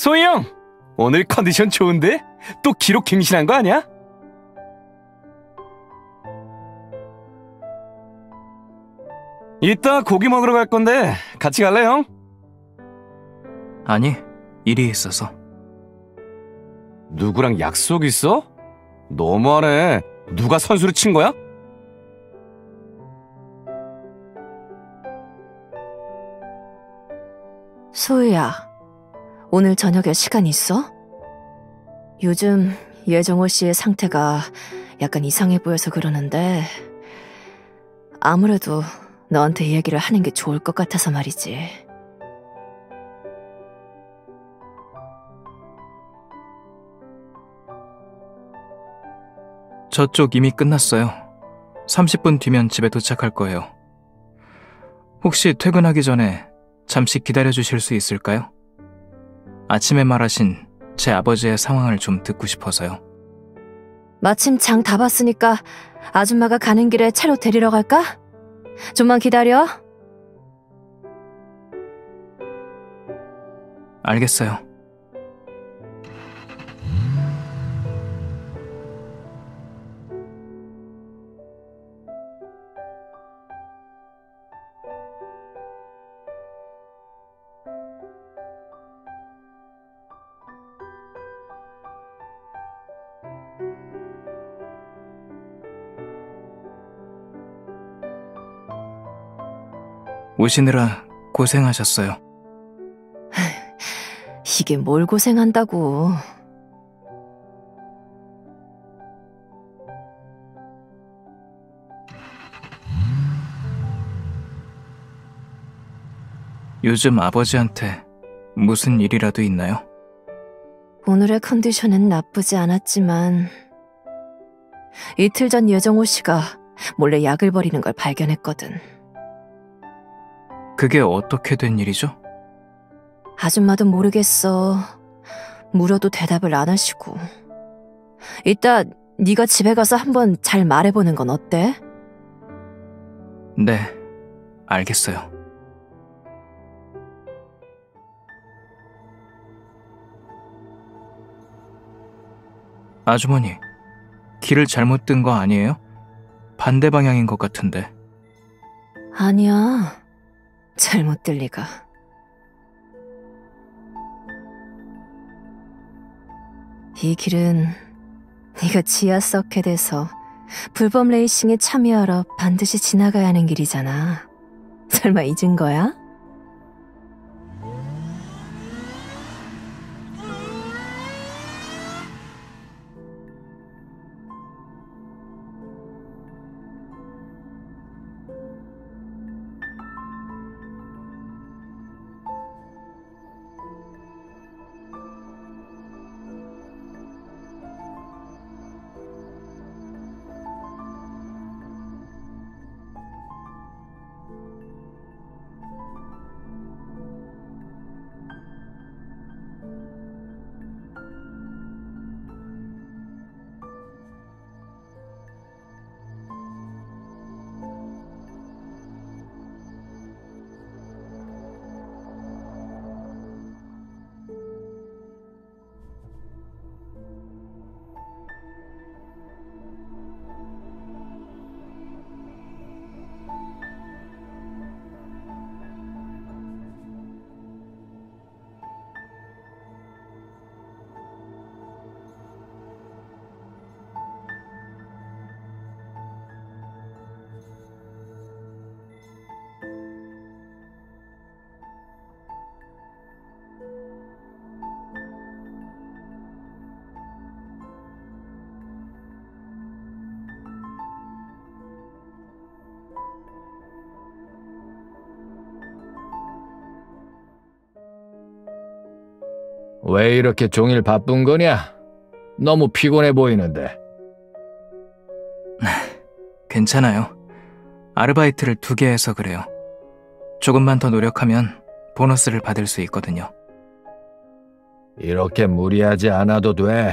소희 형, 오늘 컨디션 좋은데? 또 기록 갱신한 거 아니야? 이따 고기 먹으러 갈 건데 같이 갈래, 형? 아니, 일이 있어서. 누구랑 약속 있어? 너무하네. 누가 선수로 친 거야? 소희야, 오늘 저녁에 시간 있어? 요즘 예정호 씨의 상태가 약간 이상해 보여서 그러는데 아무래도 너한테 얘기를 하는 게 좋을 것 같아서 말이지. 저쪽 이미 끝났어요. 30분 뒤면 집에 도착할 거예요. 혹시 퇴근하기 전에 잠시 기다려주실 수 있을까요? 아침에 말하신 제 아버지의 상황을 좀 듣고 싶어서요. 마침 장 다 봤으니까 아줌마가 가는 길에 차로 데리러 갈까? 좀만 기다려. 알겠어요. 오시느라 고생하셨어요. 이게 뭘 고생한다고. 요즘 아버지한테 무슨 일이라도 있나요? 오늘의 컨디션은 나쁘지 않았지만 이틀 전 예정호 씨가 몰래 약을 버리는 걸 발견했거든. 그게 어떻게 된 일이죠? 아줌마도 모르겠어. 물어도 대답을 안 하시고. 이따 네가 집에 가서 한번 잘 말해보는 건 어때? 네, 알겠어요. 아주머니, 길을 잘못 든 거 아니에요? 반대 방향인 것 같은데. 아니야. 잘못 들 리가. 이 길은 네가 지하 서킷에서 불법 레이싱에 참여하러 반드시 지나가야 하는 길이잖아. 설마 잊은 거야? 왜 이렇게 종일 바쁜 거냐? 너무 피곤해 보이는데. 괜찮아요. 아르바이트를 2개 해서 그래요. 조금만 더 노력하면 보너스를 받을 수 있거든요. 이렇게 무리하지 않아도 돼.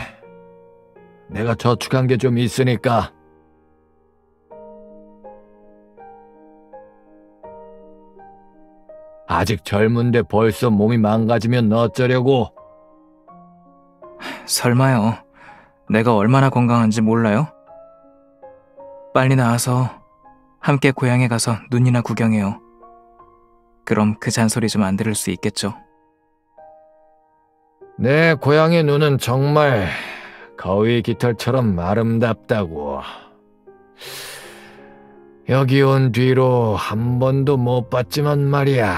내가 저축한 게 좀 있으니까. 아직 젊은데 벌써 몸이 망가지면 어쩌려고. 설마요. 내가 얼마나 건강한지 몰라요? 빨리 나와서 함께 고향에 가서 눈이나 구경해요. 그럼 그 잔소리 좀 안 들을 수 있겠죠? 내 고향의 눈은 정말 거위 깃털처럼 아름답다고. 여기 온 뒤로 한 번도 못 봤지만 말이야.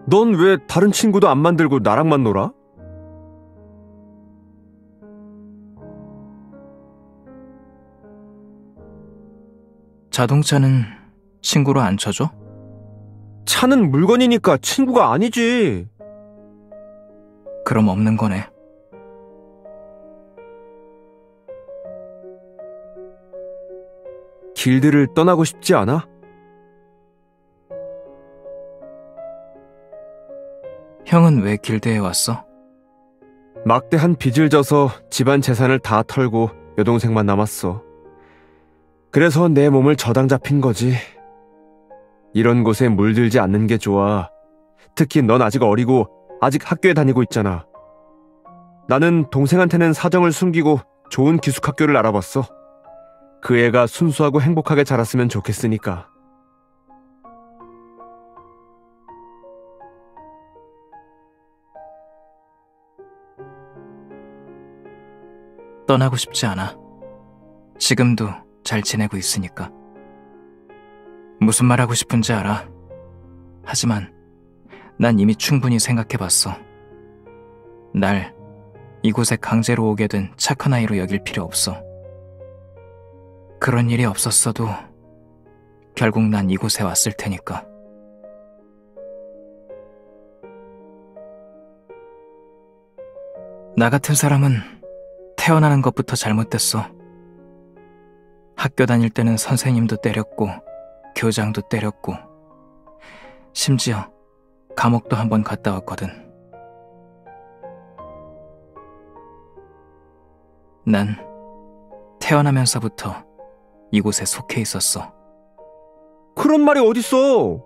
넌 왜 다른 친구도 안 만들고 나랑만 놀아? 자동차는 친구로 안 쳐줘? 차는 물건이니까 친구가 아니지. 그럼 없는 거네. 길드를 떠나고 싶지 않아? 형은 왜 길드에 왔어? 막대한 빚을 져서 집안 재산을 다 털고 여동생만 남았어. 그래서 내 몸을 저당 잡힌 거지. 이런 곳에 물들지 않는 게 좋아. 특히 넌 아직 어리고 아직 학교에 다니고 있잖아. 나는 동생한테는 사정을 숨기고 좋은 기숙학교를 알아봤어. 그 애가 순수하고 행복하게 자랐으면 좋겠으니까. 떠나고 싶지 않아. 지금도 잘 지내고 있으니까. 무슨 말 하고 싶은지 알아. 하지만 난 이미 충분히 생각해봤어. 날 이곳에 강제로 오게 된 착한 아이로 여길 필요 없어. 그런 일이 없었어도 결국 난 이곳에 왔을 테니까. 나 같은 사람은 태어나는 것부터 잘못됐어. 학교 다닐 때는 선생님도 때렸고 교장도 때렸고 심지어 감옥도 한 번 갔다 왔거든. 난 태어나면서부터 이곳에 속해 있었어. 그런 말이 어딨어.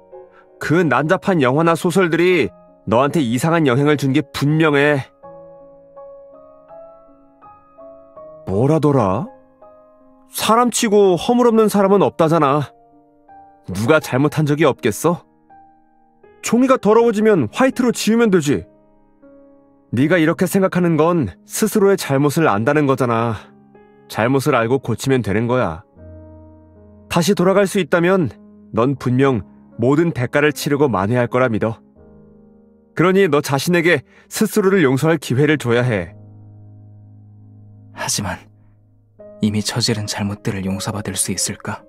그 난잡한 영화나 소설들이 너한테 이상한 영향을 준 게 분명해. 뭐라더라? 사람치고 허물없는 사람은 없다잖아. 누가 잘못한 적이 없겠어? 종이가 더러워지면 화이트로 지우면 되지. 네가 이렇게 생각하는 건 스스로의 잘못을 안다는 거잖아. 잘못을 알고 고치면 되는 거야. 다시 돌아갈 수 있다면 넌 분명 모든 대가를 치르고 만회할 거라 믿어. 그러니 너 자신에게 스스로를 용서할 기회를 줘야 해. 하지만 이미 저지른 잘못들을 용서받을 수 있을까?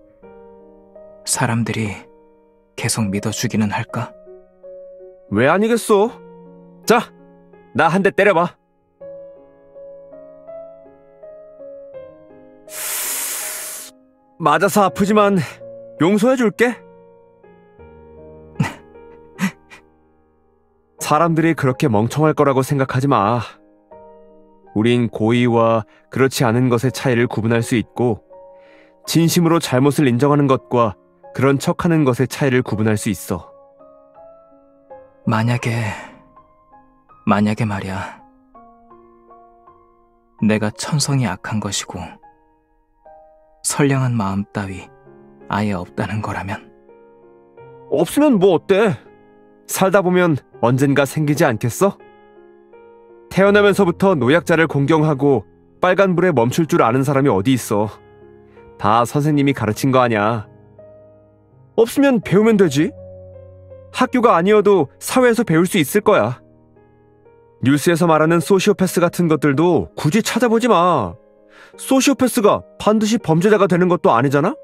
사람들이 계속 믿어주기는 할까? 왜 아니겠어? 자, 나 한 대 때려봐. 맞아서 아프지만 용서해줄게. 사람들이 그렇게 멍청할 거라고 생각하지 마. 우린 고의와 그렇지 않은 것의 차이를 구분할 수 있고 진심으로 잘못을 인정하는 것과 그런 척하는 것의 차이를 구분할 수 있어. 만약에 말이야. 내가 천성이 악한 것이고 선량한 마음 따위 아예 없다는 거라면 없으면 뭐 어때? 살다 보면 언젠가 생기지 않겠어? 태어나면서부터 노약자를 공경하고 빨간불에 멈출 줄 아는 사람이 어디 있어. 다 선생님이 가르친 거 아냐. 없으면 배우면 되지. 학교가 아니어도 사회에서 배울 수 있을 거야. 뉴스에서 말하는 소시오패스 같은 것들도 굳이 찾아보지 마. 소시오패스가 반드시 범죄자가 되는 것도 아니잖아?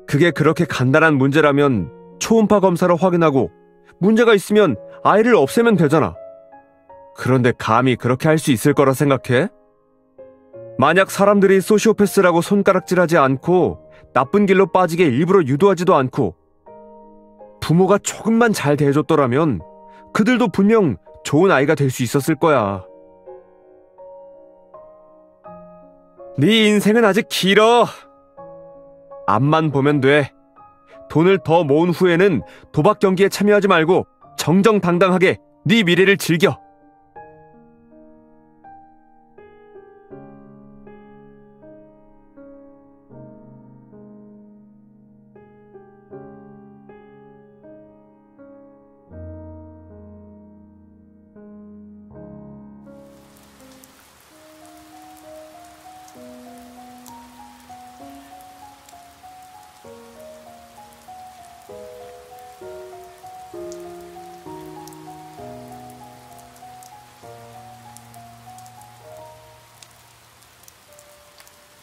그게 그렇게 간단한 문제라면 초음파 검사로 확인하고 문제가 있으면 아이를 없애면 되잖아. 그런데 감히 그렇게 할 수 있을 거라 생각해? 만약 사람들이 소시오패스라고 손가락질하지 않고 나쁜 길로 빠지게 일부러 유도하지도 않고 부모가 조금만 잘 대해줬더라면 그들도 분명 좋은 아이가 될 수 있었을 거야. 네 인생은 아직 길어. 앞만 보면 돼. 돈을 더 모은 후에는 도박 경기에 참여하지 말고 정정당당하게 네 미래를 즐겨.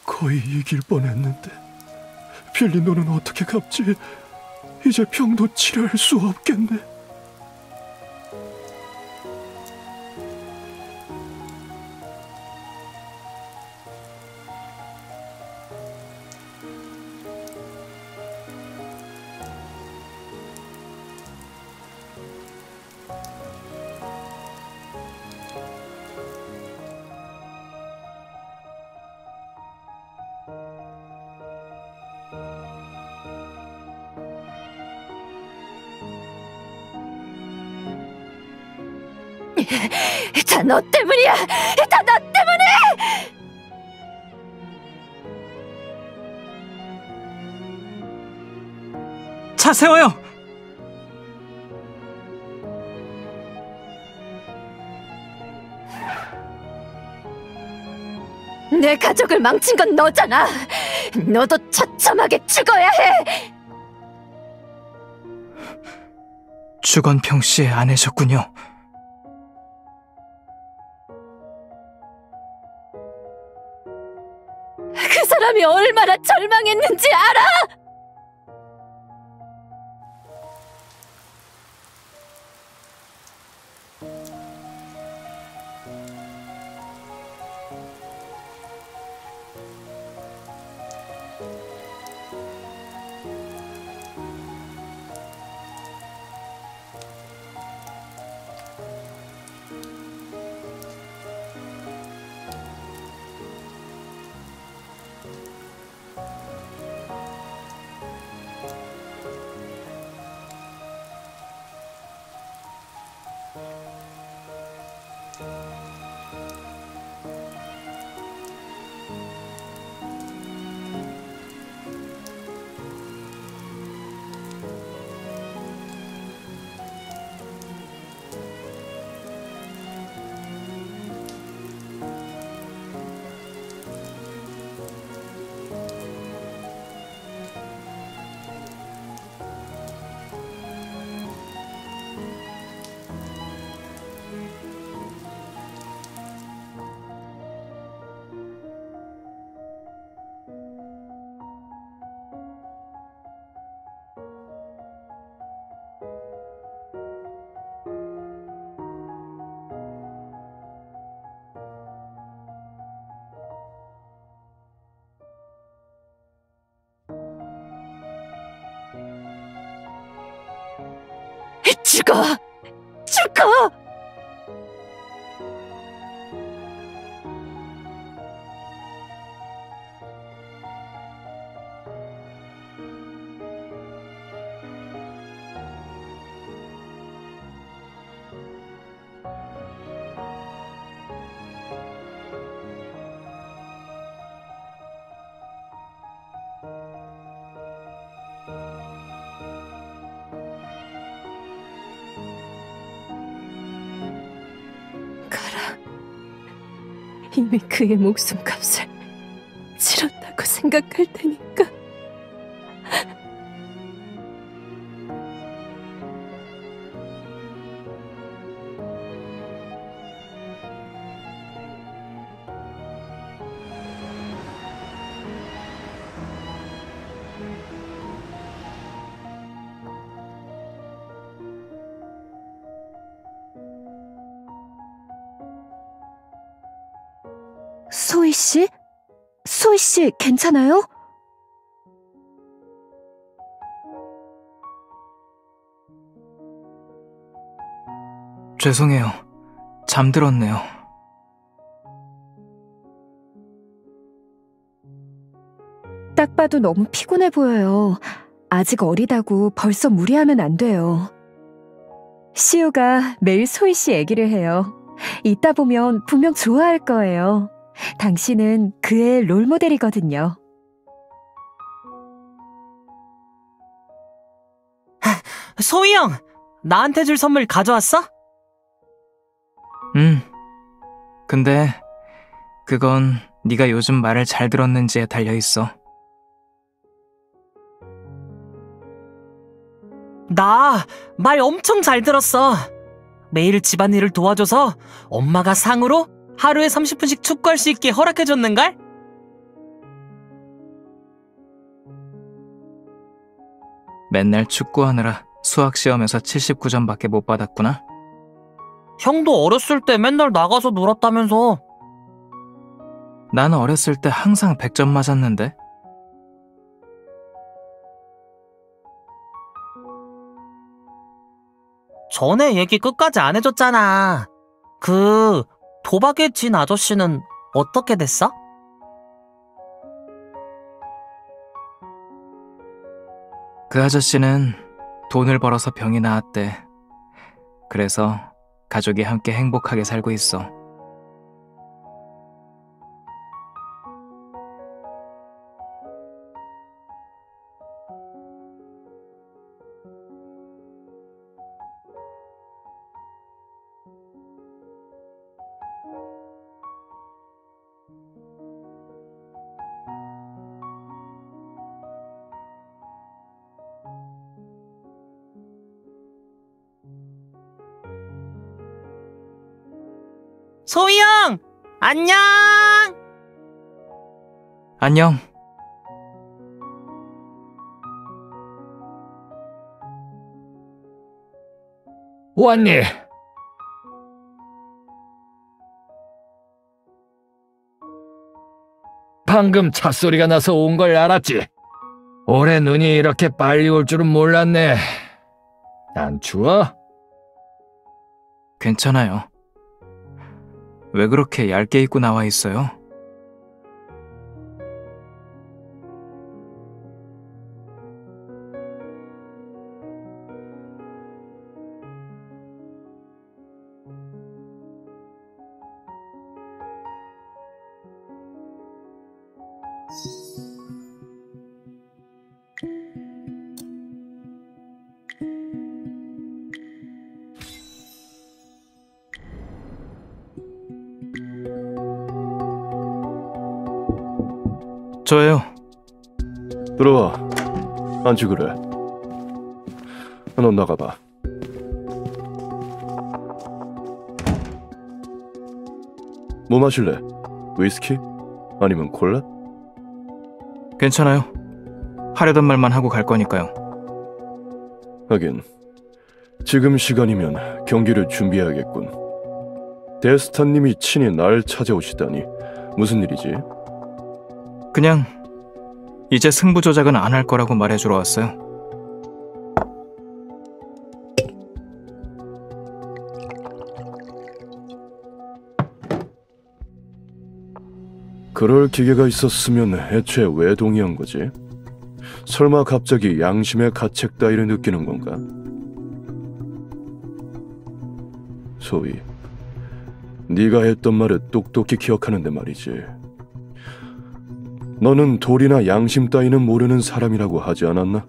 거의 이길 뻔했는데 빌리, 너는 어떻게 갚지? 이제 병도 치료할 수 없겠네. 다 너 때문이야! 다 너 때문에! 차 세워요! 내 가족을 망친 건 너잖아! 너도 처참하게 죽어야 해! 주건평 씨의 아내셨군요. 그 사람이 얼마나 절망했는지 알아? 죽어! 죽어! 이미 그의 목숨값을 치렀다고 생각할 테니까. 소희 씨? 소희 씨, 괜찮아요? 죄송해요. 잠들었네요. 딱 봐도 너무 피곤해 보여요. 아직 어리다고 벌써 무리하면 안 돼요. 시우가 매일 소희 씨 얘기를 해요. 이따 보면 분명 좋아할 거예요. 당신은 그의 롤모델이거든요. 소희 형! 나한테 줄 선물 가져왔어? 근데 그건 네가 요즘 말을 잘 들었는지에 달려있어. 나 말 엄청 잘 들었어. 매일 집안일을 도와줘서 엄마가 상으로 하루에 30분씩 축구할 수 있게 허락해줬는걸? 맨날 축구하느라 수학시험에서 79점밖에 못 받았구나. 형도 어렸을 때 맨날 나가서 놀았다면서. 난 어렸을 때 항상 100점 맞았는데. 전에 얘기 끝까지 안 해줬잖아. 그 도박에 진 아저씨는 어떻게 됐어? 그 아저씨는 돈을 벌어서 병이 나았대. 그래서 가족이 함께 행복하게 살고 있어. 소희 형! 안녕! 안녕. 왔니? 방금 찻소리가 나서 온 걸 알았지? 올해 눈이 이렇게 빨리 올 줄은 몰랐네. 안 추워? 괜찮아요. 왜 그렇게 얇게 입고 나와 있어요? 저예요. 들어와. 앉지 그래. 넌 나가봐. 뭐 마실래? 위스키? 아니면 콜라? 괜찮아요. 하려던 말만 하고 갈 거니까요. 하긴 지금 시간이면 경기를 준비해야겠군. 데스타님이 친히 날 찾아오시다니 무슨 일이지? 그냥 이제 승부 조작은 안 할 거라고 말해주러 왔어요. 그럴 기계가 있었으면 애초에 왜 동의한 거지? 설마 갑자기 양심의 가책 따위를 느끼는 건가? 소희, 네가 했던 말을 똑똑히 기억하는데 말이지. 너는 도리나 양심 따위는 모르는 사람이라고 하지 않았나?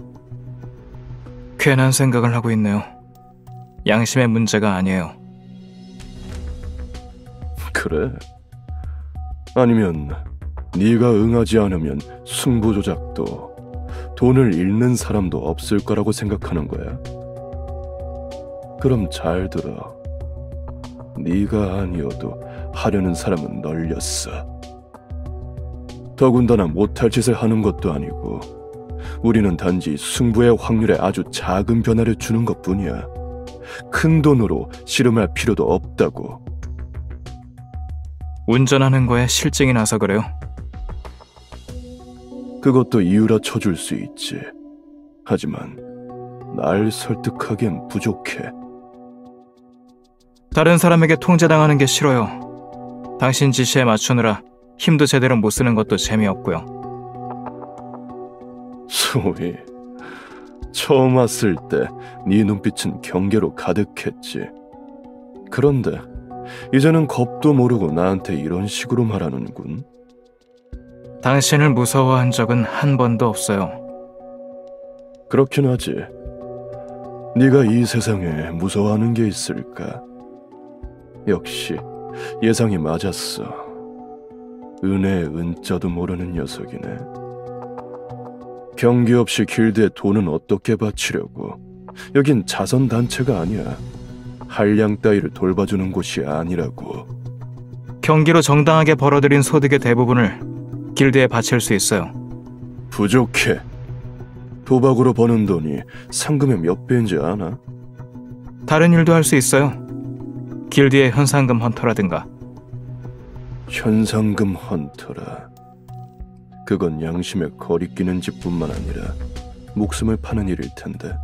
괜한 생각을 하고 있네요. 양심의 문제가 아니에요. 그래. 아니면 네가 응하지 않으면 승부 조작도 돈을 잃는 사람도 없을 거라고 생각하는 거야? 그럼 잘 들어. 네가 아니어도 하려는 사람은 널렸어. 더군다나 못할 짓을 하는 것도 아니고 우리는 단지 승부의 확률에 아주 작은 변화를 주는 것뿐이야. 큰 돈으로 씨름할 필요도 없다고. 운전하는 거에 실증이 나서 그래요. 그것도 이유라 쳐줄 수 있지. 하지만 날 설득하기엔 부족해. 다른 사람에게 통제당하는 게 싫어요. 당신 지시에 맞추느라 힘도 제대로 못 쓰는 것도 재미없고요. 소희, 처음 왔을 때 네 눈빛은 경계로 가득했지. 그런데 이제는 겁도 모르고 나한테 이런 식으로 말하는군. 당신을 무서워한 적은 한 번도 없어요. 그렇긴 하지. 네가 이 세상에 무서워하는 게 있을까? 역시 예상이 맞았어. 은혜의 은자도 모르는 녀석이네. 경계 없이 길드에 돈은 어떻게 바치려고. 여긴 자선단체가 아니야. 한량 따위를 돌봐주는 곳이 아니라고. 경기로 정당하게 벌어들인 소득의 대부분을 길드에 바칠 수 있어요. 부족해. 도박으로 버는 돈이 상금의 몇 배인지 아나? 다른 일도 할 수 있어요. 길드의 현상금 헌터라든가. 현상금 헌터라. 그건 양심에 거리끼는 짓뿐만 아니라 목숨을 파는 일일 텐데.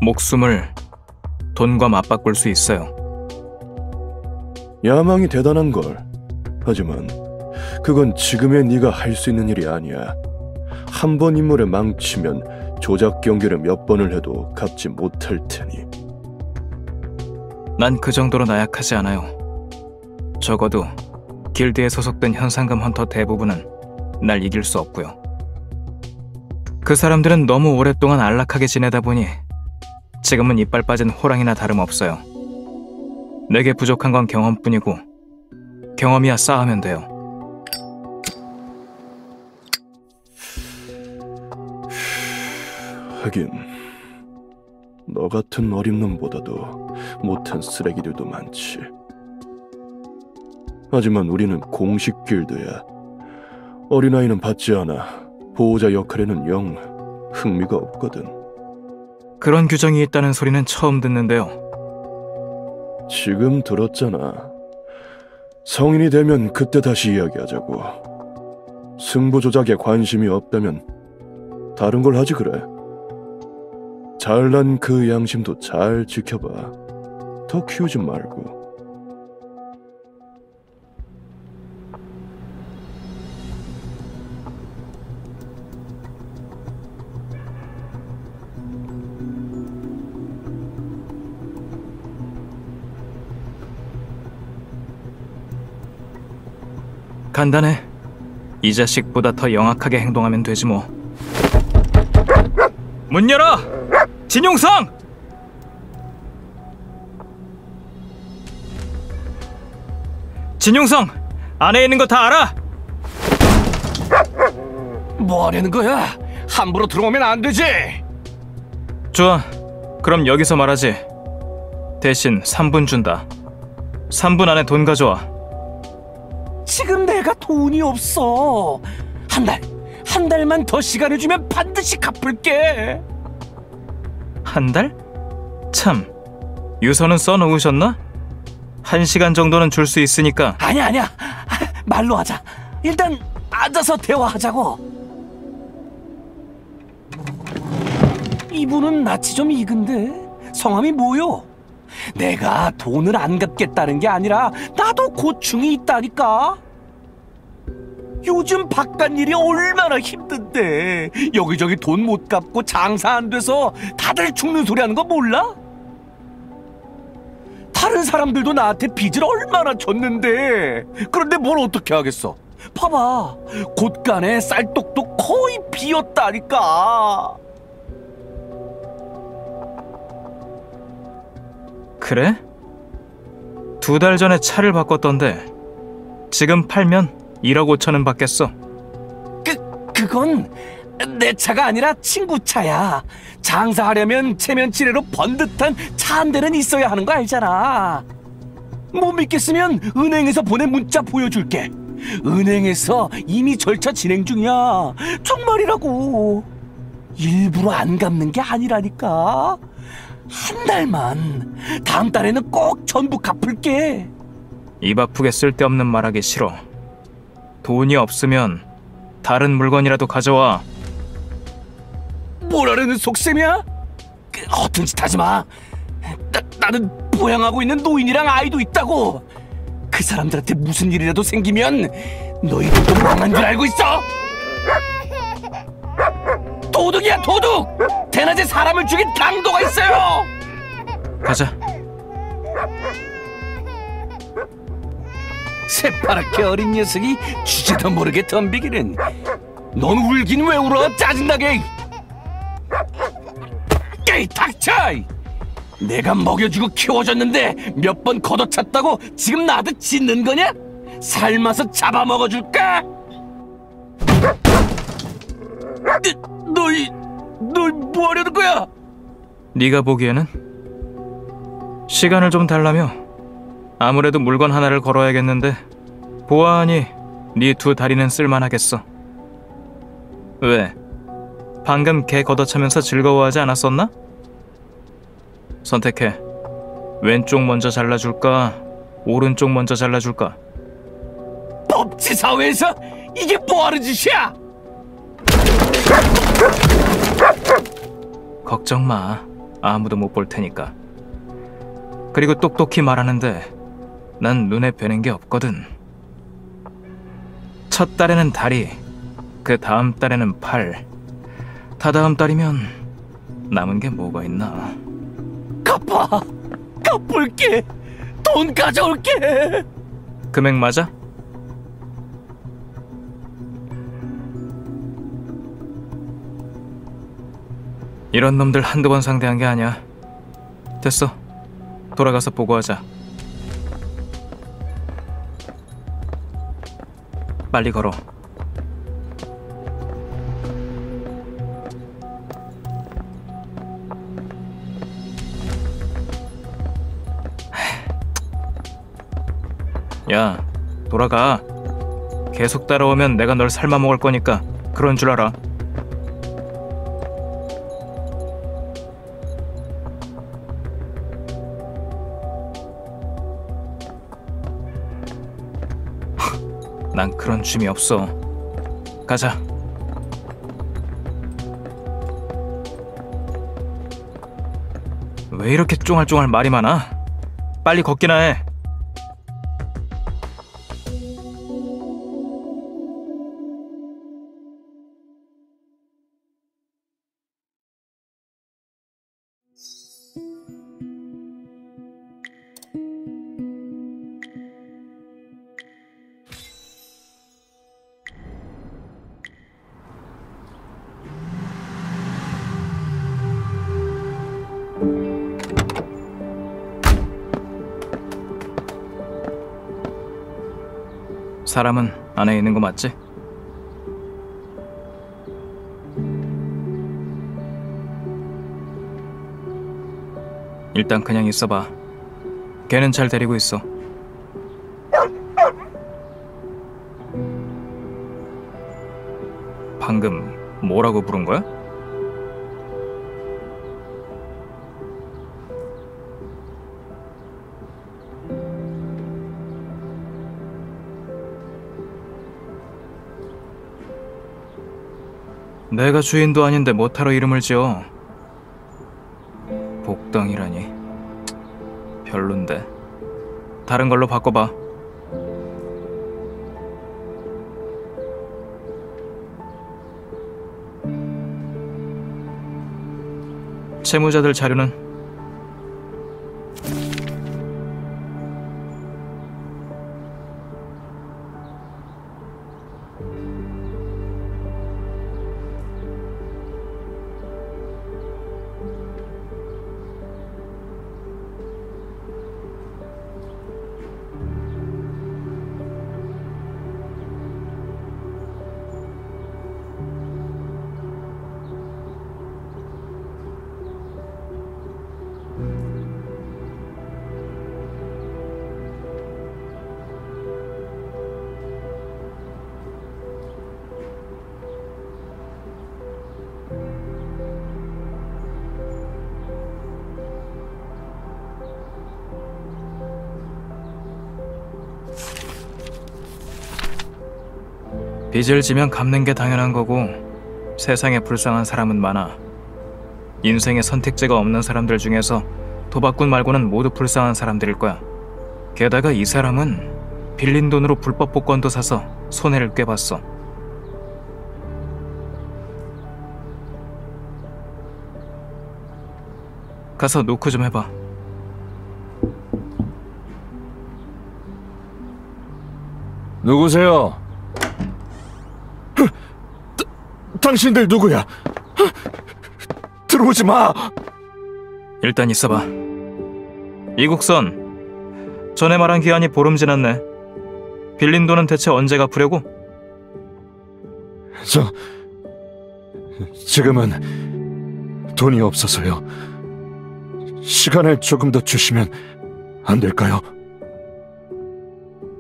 목숨을 돈과 맞바꿀 수 있어요. 야망이 대단한 걸. 하지만 그건 지금의 네가 할 수 있는 일이 아니야. 한 번 임무를 망치면 조작 경기를 몇 번을 해도 갚지 못할 테니. 난 그 정도로 나약하지 않아요. 적어도 길드에 소속된 현상금 헌터 대부분은 날 이길 수 없고요. 그 사람들은 너무 오랫동안 안락하게 지내다 보니 지금은 이빨 빠진 호랑이나 다름없어요. 내게 부족한 건 경험뿐이고 경험이야 쌓으면 돼요. 하긴 너 같은 어린 놈보다도 못한 쓰레기들도 많지. 하지만 우리는 공식 길드야. 어린아이는 받지 않아. 보호자 역할에는 영 흥미가 없거든. 그런 규정이 있다는 소리는 처음 듣는데요. 지금 들었잖아. 성인이 되면 그때 다시 이야기하자고. 승부 조작에 관심이 없다면 다른 걸 하지 그래. 잘난 그 양심도 잘 지켜봐. 더 키우지 말고. 간단해. 이 자식보다 더 영악하게 행동하면 되지 뭐. 문 열어! 진용성! 진용성! 안에 있는 거 다 알아? 뭐 하려는 거야? 함부로 들어오면 안 되지. 좋아. 그럼 여기서 말하지. 대신 3분 준다. 3분 안에 돈 가져와. 지금 내가 돈이 없어. 한 달만 더 시간을 주면 반드시 갚을게. 한 달? 참, 유서는 써놓으셨나? 1시간 정도는 줄 수 있으니까. 아니야. 말로 하자. 일단 앉아서 대화하자고. 이분은 낯이 좀 익은데 성함이 뭐요? 내가 돈을 안 갚겠다는 게 아니라 나도 고충이 있다니까. 요즘 바깥일이 얼마나 힘든데 여기저기 돈 못 갚고 장사 안 돼서 다들 죽는 소리 하는 거 몰라? 다른 사람들도 나한테 빚을 얼마나 졌는데 그런데 뭘 어떻게 하겠어. 봐봐, 곳간에 쌀떡도 거의 비었다니까. 그래? 2달 전에 차를 바꿨던데 지금 팔면 1억 5천은 받겠어. 그건 내 차가 아니라 친구 차야. 장사하려면 체면치레로 번듯한 차 한 대는 있어야 하는 거 알잖아. 못 믿겠으면 은행에서 보낸 문자 보여줄게. 은행에서 이미 절차 진행 중이야. 정말이라고. 일부러 안 갚는 게 아니라니까. 한 달만. 다음 달에는 꼭 전부 갚을게. 입 아프게 쓸데없는 말하기 싫어. 돈이 없으면 다른 물건이라도 가져와. 뭐라는 속셈이야? 허튼 짓 하지 마. 나는 부양하고 있는 노인이랑 아이도 있다고. 그 사람들한테 무슨 일이라도 생기면 너희들도 망한 줄 알고 있어. 도둑이야, 도둑. 대낮에 사람을 죽인 강도가 있어요. 가자. 새파랗게 어린 녀석이 주제도 모르게 덤비기는. 넌 울긴 왜 울어? 짜증나게. 에이, 닥쳐! 내가 먹여주고 키워줬는데 몇 번 걷어찼다고 지금 나한테 짖는 거냐? 삶아서 잡아먹어줄까? 너희 뭐 하려는 거야? 네가 보기에는? 시간을 좀 달라며. 아무래도 물건 하나를 걸어야겠는데 보아하니 네 두 다리는 쓸만하겠어. 왜? 방금 개 걷어차면서 즐거워하지 않았었나? 선택해. 왼쪽 먼저 잘라줄까? 오른쪽 먼저 잘라줄까? 법치사회에서 이게 뭐하는 짓이야? 걱정 마. 아무도 못 볼 테니까. 그리고 똑똑히 말하는데 난 눈에 뵈는 게 없거든. 첫 달에는 다리, 그 다음 달에는 팔, 다다음 달이면 남은 게 뭐가 있나? 갚아! 갚을게! 돈 가져올게! 금액 맞아? 이런 놈들 한두 번 상대한 게 아니야. 됐어. 돌아가서 보고하자. 빨리 걸어. 야, 돌아가. 계속 따라오면 내가 널 삶아 먹을 거니까 그런 줄 알아. 난 그런 취미 없어. 가자. 왜 이렇게 쫑알쫑알 말이 많아? 빨리 걷기나 해. 사람은 안에 있는 거 맞지? 일단 그냥 있어봐. 걔는 잘 데리고 있어. 방금 뭐라고 부른 거야? 내가 주인도 아닌데 뭐하러 이름을 지어? 복덩이라니. 별론데. 다른 걸로 바꿔봐. 채무자들 자료는? 빚을 지면 갚는 게 당연한 거고 세상에 불쌍한 사람은 많아. 인생에 선택지가 없는 사람들 중에서 도박꾼 말고는 모두 불쌍한 사람들일 거야. 게다가 이 사람은 빌린 돈으로 불법 복권도 사서 손해를 꿰봤어. 가서 노크 좀 해봐. 누구세요? 당신들 누구야? 들어오지 마! 일단 있어봐. 이국선, 전에 말한 기한이 보름 지났네. 빌린 돈은 대체 언제 갚으려고? 지금은 돈이 없어서요. 시간을 조금 더 주시면 안 될까요?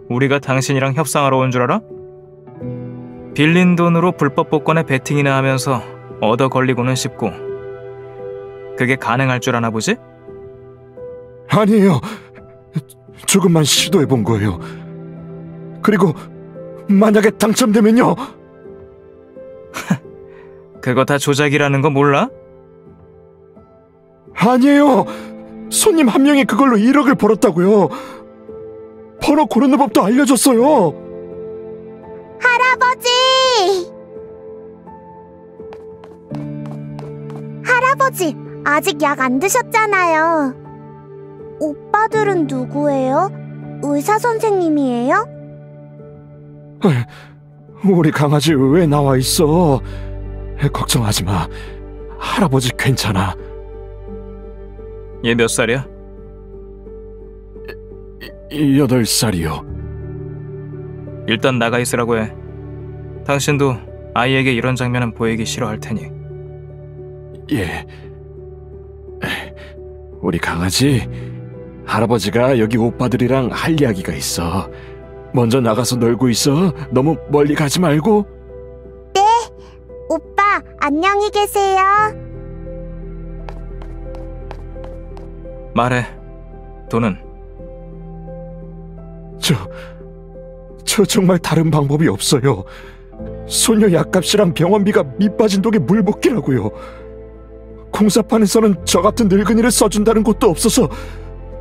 우리가 당신이랑 협상하러 온 줄 알아? 빌린 돈으로 불법 복권에 베팅이나 하면서 얻어 걸리고는 싶고, 그게 가능할 줄 아나 보지? 아니에요. 조금만 시도해 본 거예요. 그리고 만약에 당첨되면요. 그거 다 조작이라는 거 몰라? 아니에요. 손님 한 명이 그걸로 1억을 벌었다고요. 번호 고르는 법도 알려줬어요. 할아버지, 아직 약 안 드셨잖아요. 오빠들은 누구예요? 의사 선생님이에요? 우리 강아지 왜 나와 있어? 걱정하지 마. 할아버지 괜찮아. 얘 몇 살이야? 8살이요. 일단 나가 있으라고 해. 당신도 아이에게 이런 장면은 보이기 싫어할 테니. 예. 우리 강아지, 할아버지가 여기 오빠들이랑 할 이야기가 있어. 먼저 나가서 놀고 있어. 너무 멀리 가지 말고. 네. 오빠, 안녕히 계세요. 말해. 돈은? 저 정말 다른 방법이 없어요. 소녀 약값이랑 병원비가 밑빠진 독에 물 붓기라고요. 공사판에서는 저 같은 늙은이를 써준다는 곳도 없어서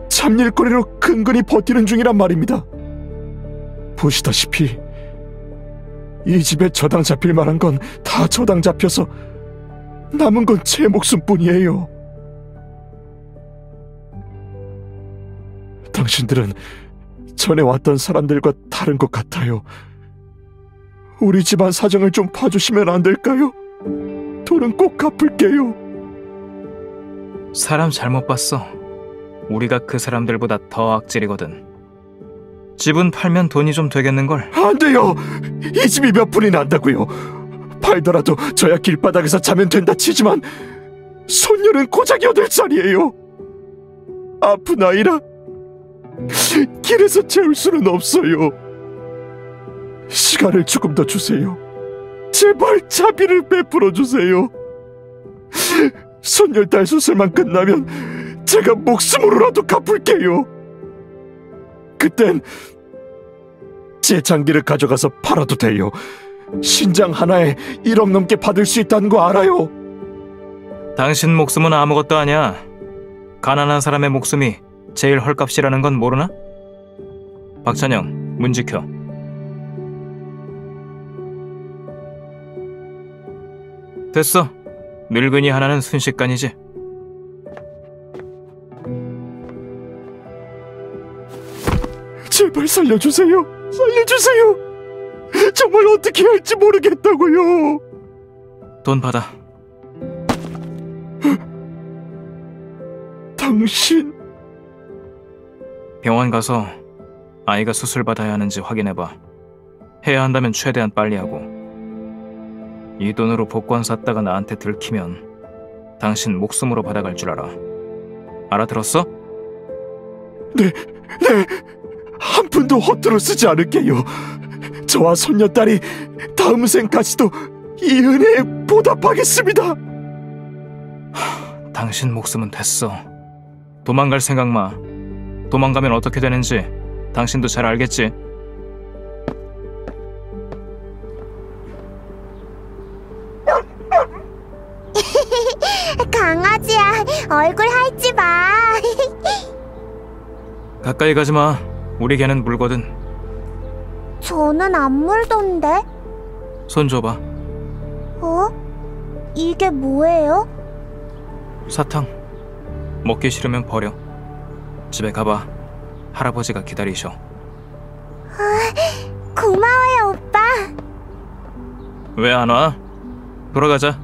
잡일거리로 근근히 버티는 중이란 말입니다. 보시다시피 이 집에 저당 잡힐 만한 건 다 저당 잡혀서 남은 건 제 목숨뿐이에요. 당신들은 전에 왔던 사람들과 다른 것 같아요. 우리 집안 사정을 좀 봐주시면 안 될까요? 돈은 꼭 갚을게요. 사람 잘못 봤어. 우리가 그 사람들보다 더 악질이거든. 집은 팔면 돈이 좀 되겠는걸? 안 돼요. 이 집이 몇 분이 난다고요. 팔더라도 저야 길바닥에서 자면 된다 치지만 손녀는 고작 8살이에요. 아픈 아이라 길에서 재울 수는 없어요. 시간을 조금 더 주세요. 제발 자비를 베풀어 주세요. 손녀딸 수술만 끝나면 제가 목숨으로라도 갚을게요. 그땐 제 장기를 가져가서 팔아도 돼요. 신장 하나에 1억 넘게 받을 수 있다는 거 알아요? 당신 목숨은 아무것도 아니야. 가난한 사람의 목숨이 제일 헐값이라는 건 모르나? 박찬영, 문 지켜. 됐어. 늙은이 하나는 순식간이지. 제발 살려주세요. 살려주세요. 정말 어떻게 할지 모르겠다고요. 돈 받아. 당신 병원 가서 아이가 수술받아야 하는지 확인해봐. 해야 한다면 최대한 빨리 하고. 이 돈으로 복권 샀다가 나한테 들키면 당신 목숨으로 받아갈 줄 알아. 알아들었어? 네. 한 푼도 허투루 쓰지 않을게요. 저와 손녀딸이 다음 생까지도 이 은혜에 보답하겠습니다. 당신 목숨은 됐어. 도망갈 생각 마. 도망가면 어떻게 되는지 당신도 잘 알겠지? 강아지야, 얼굴 핥지 마. 가까이 가지 마. 우리 개는 물거든. 저는 안 물던데. 손 줘봐. 어? 이게 뭐예요? 사탕. 먹기 싫으면 버려. 집에 가봐. 할아버지가 기다리셔. 고마워요, 오빠. 왜 안 와? 돌아가자.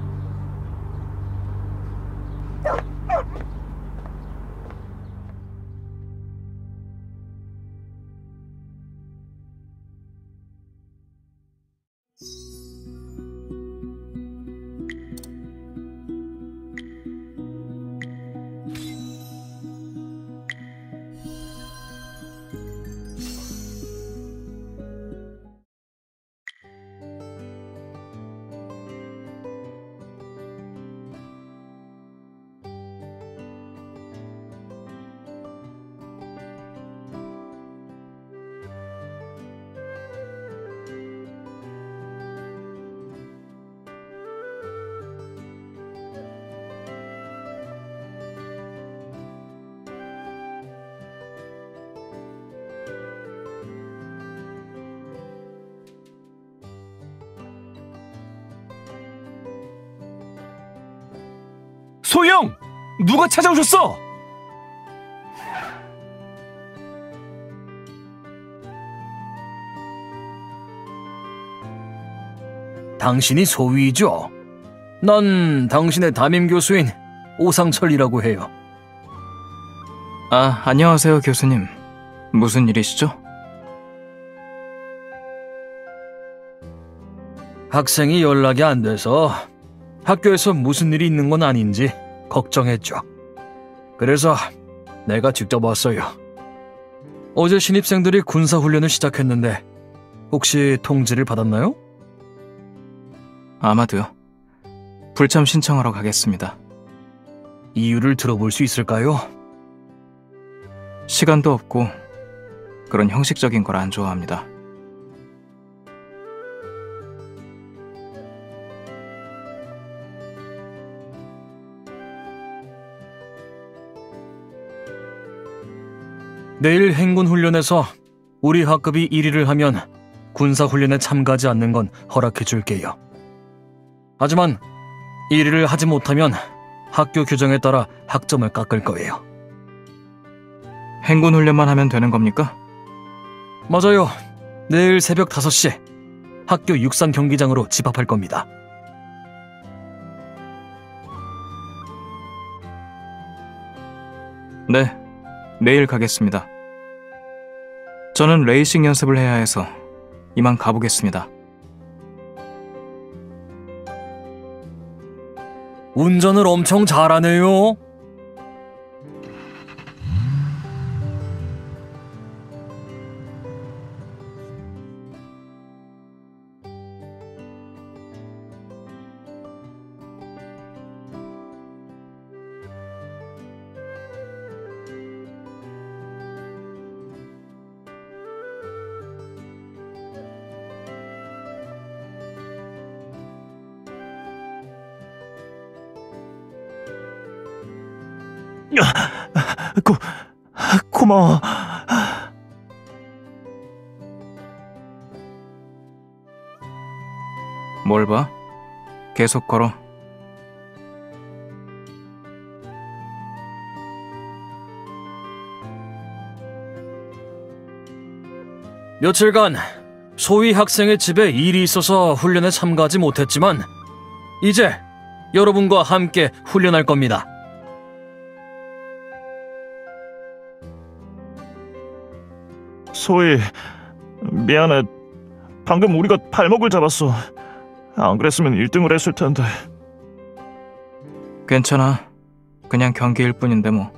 소영! 누가 찾아오셨어? 당신이 소위죠? 난 당신의 담임 교수인 오상철이라고 해요. 아, 안녕하세요, 교수님. 무슨 일이시죠? 학생이 연락이 안 돼서 학교에서 무슨 일이 있는 건 아닌지 걱정했죠. 그래서 내가 직접 왔어요. 어제 신입생들이 군사훈련을 시작했는데 혹시 통지를 받았나요? 아마도요. 불참 신청하러 가겠습니다. 이유를 들어볼 수 있을까요? 시간도 없고 그런 형식적인 걸 안 좋아합니다. 내일 행군훈련에서 우리 학급이 1위를 하면 군사훈련에 참가하지 않는 건 허락해 줄게요. 하지만 1위를 하지 못하면 학교 규정에 따라 학점을 깎을 거예요. 행군훈련만 하면 되는 겁니까? 맞아요. 내일 새벽 5시 학교 육상 경기장으로 집합할 겁니다. 네, 내일 가겠습니다. 저는 레이싱 연습을 해야 해서 이만 가보겠습니다. 운전을 엄청 잘하네요. 고마워. 뭘 봐? 계속 걸어. 며칠간 소위 학생의 집에 일이 있어서 훈련에 참가하지 못했지만 이제 여러분과 함께 훈련할 겁니다. 소희, 미안해. 방금 우리가 발목을 잡았어. 안 그랬으면 1등을 했을 텐데. 괜찮아. 그냥 경기일 뿐인데 뭐.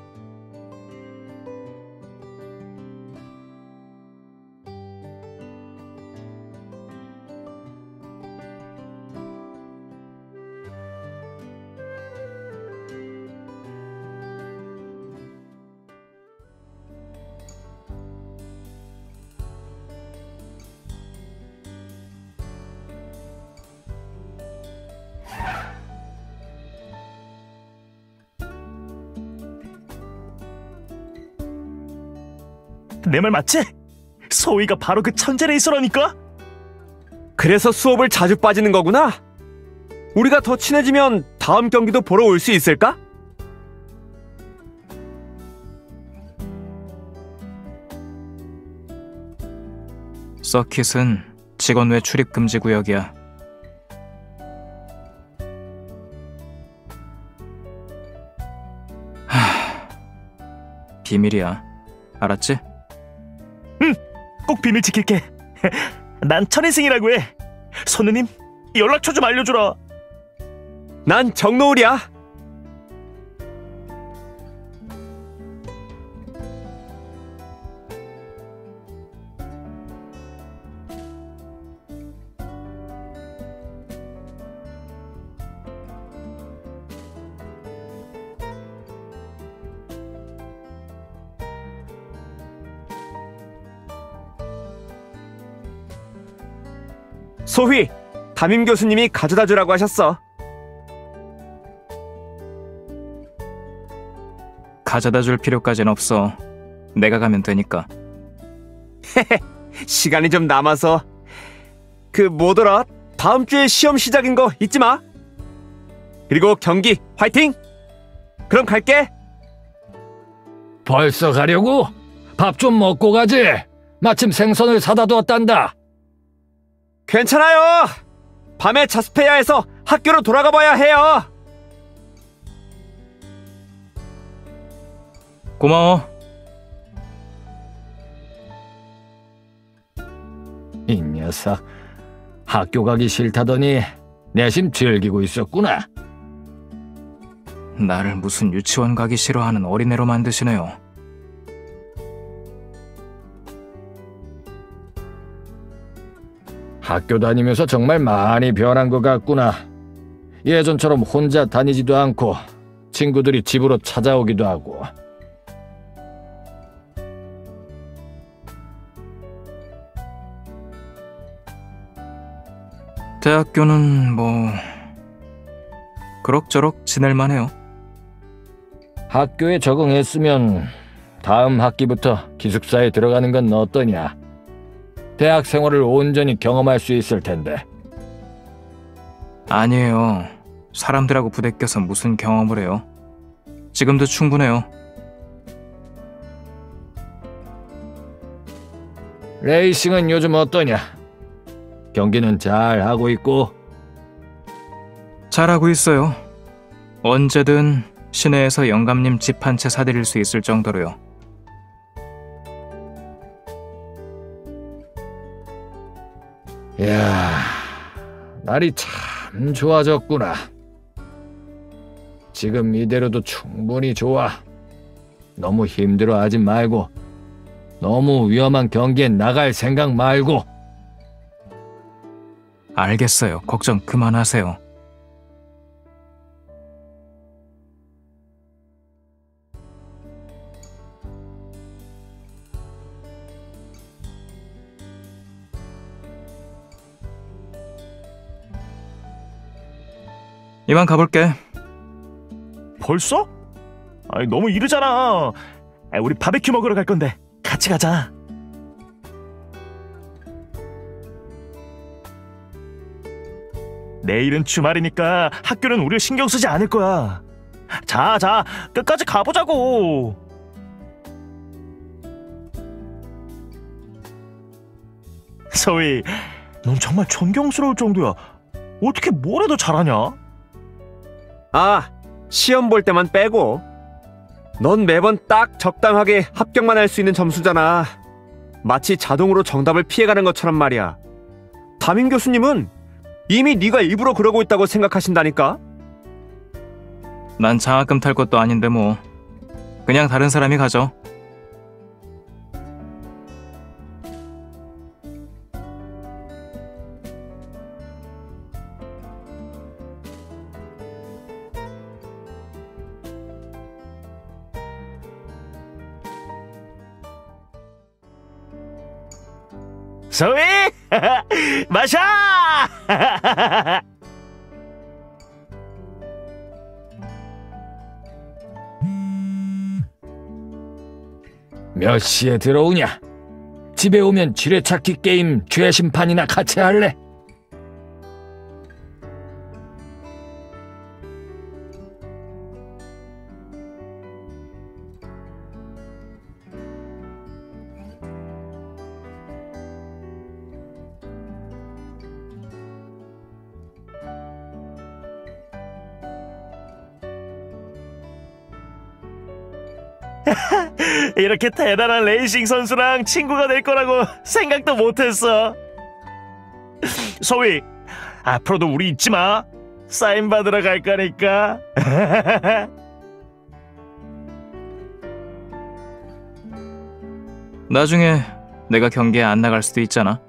내 말 맞지? 소희가 바로 그 천재 레이서라니까? 그래서 수업을 자주 빠지는 거구나? 우리가 더 친해지면 다음 경기도 보러 올 수 있을까? 서킷은 직원 외 출입 금지 구역이야. 비밀이야. 알았지? 꼭 비밀 지킬게. 난 천인승이라고 해. 선우님, 연락처 좀 알려주라. 난 정노을이야. 소휘, 담임 교수님이 가져다 주라고 하셨어. 가져다 줄 필요까진 없어. 내가 가면 되니까. 시간이 좀 남아서. 그 뭐더라? 다음 주에 시험 시작인 거 잊지 마. 그리고 경기 화이팅! 그럼 갈게. 벌써 가려고? 밥 좀 먹고 가지. 마침 생선을 사다 두었단다. 괜찮아요. 밤에 자습해야 해서 학교로 돌아가 봐야 해요. 고마워. 이 녀석, 학교 가기 싫다더니 내심 즐기고 있었구나. 나를 무슨 유치원 가기 싫어하는 어린애로 만드시네요. 학교 다니면서 정말 많이 변한 것 같구나. 예전처럼 혼자 다니지도 않고 친구들이 집으로 찾아오기도 하고. 대학교는 뭐 그럭저럭 지낼만 해요. 학교에 적응했으면 다음 학기부터 기숙사에 들어가는 건 어떠냐? 대학 생활을 온전히 경험할 수 있을 텐데. 아니에요. 사람들하고 부대껴서 무슨 경험을 해요. 지금도 충분해요. 레이싱은 요즘 어떠냐? 경기는 잘 하고 있고. 잘하고 있어요. 언제든 시내에서 영감님 집 한 채 사드릴 수 있을 정도로요. 이야, 날이 참 좋아졌구나. 지금 이대로도 충분히 좋아. 너무 힘들어하지 말고, 너무 위험한 경기에 나갈 생각 말고. 알겠어요. 걱정 그만하세요. 이만 가볼게. 벌써? 아니, 너무 이르잖아. 우리 바베큐 먹으러 갈 건데 같이 가자. 내일은 주말이니까 학교는 우리를 신경 쓰지 않을 거야. 자, 끝까지 가보자고. 소희, 넌 정말 존경스러울 정도야. 어떻게 뭘 해도 잘하냐? 아, 시험 볼 때만 빼고. 넌 매번 딱 적당하게 합격만 할 수 있는 점수잖아. 마치 자동으로 정답을 피해가는 것처럼 말이야. 담임 교수님은 이미 네가 일부러 그러고 있다고 생각하신다니까? 난 장학금 탈 것도 아닌데 뭐. 그냥 다른 사람이 가져. 소희! 마셔! 몇 시에 들어오냐? 집에 오면 쥐레찾기 게임 죄심판이나 같이 할래? 이렇게 대단한 레이싱 선수랑 친구가 될 거라고 생각도 못했어. 소희, 앞으로도 우리 잊지 마. 사인 받으러 갈 거니까. 나중에 내가 경기에 안 나갈 수도 있잖아.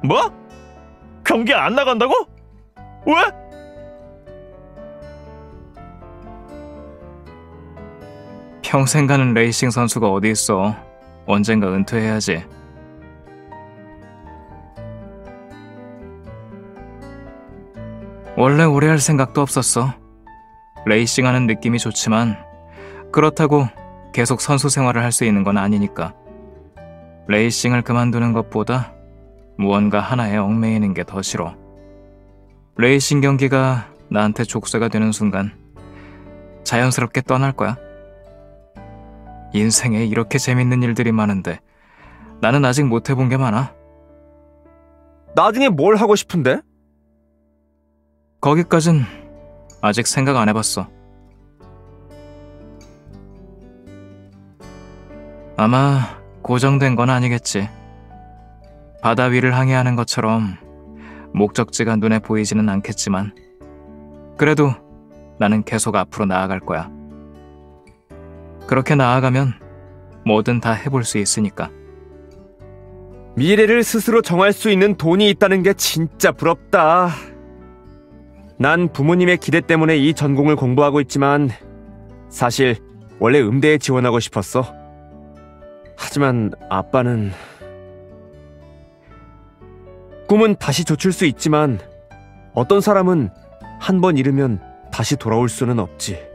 뭐? 경기 안 나간다고? 왜? 평생 가는 레이싱 선수가 어디 있어. 언젠가 은퇴해야지. 원래 오래 할 생각도 없었어. 레이싱하는 느낌이 좋지만 그렇다고 계속 선수 생활을 할 수 있는 건 아니니까. 레이싱을 그만두는 것보다 무언가 하나에 얽매이는 게 더 싫어. 레이싱 경기가 나한테 족쇄가 되는 순간 자연스럽게 떠날 거야. 인생에 이렇게 재밌는 일들이 많은데 나는 아직 못 해본 게 많아. 나중에 뭘 하고 싶은데? 거기까진 아직 생각 안 해봤어. 아마 고정된 건 아니겠지. 바다 위를 항해하는 것처럼 목적지가 눈에 보이지는 않겠지만 그래도 나는 계속 앞으로 나아갈 거야. 그렇게 나아가면 뭐든 다 해볼 수 있으니까. 미래를 스스로 정할 수 있는 돈이 있다는 게 진짜 부럽다. 난 부모님의 기대 때문에 이 전공을 공부하고 있지만 사실 원래 음대에 지원하고 싶었어. 하지만 아빠는... 꿈은 다시 좇을 수 있지만 어떤 사람은 한 번 잃으면 다시 돌아올 수는 없지.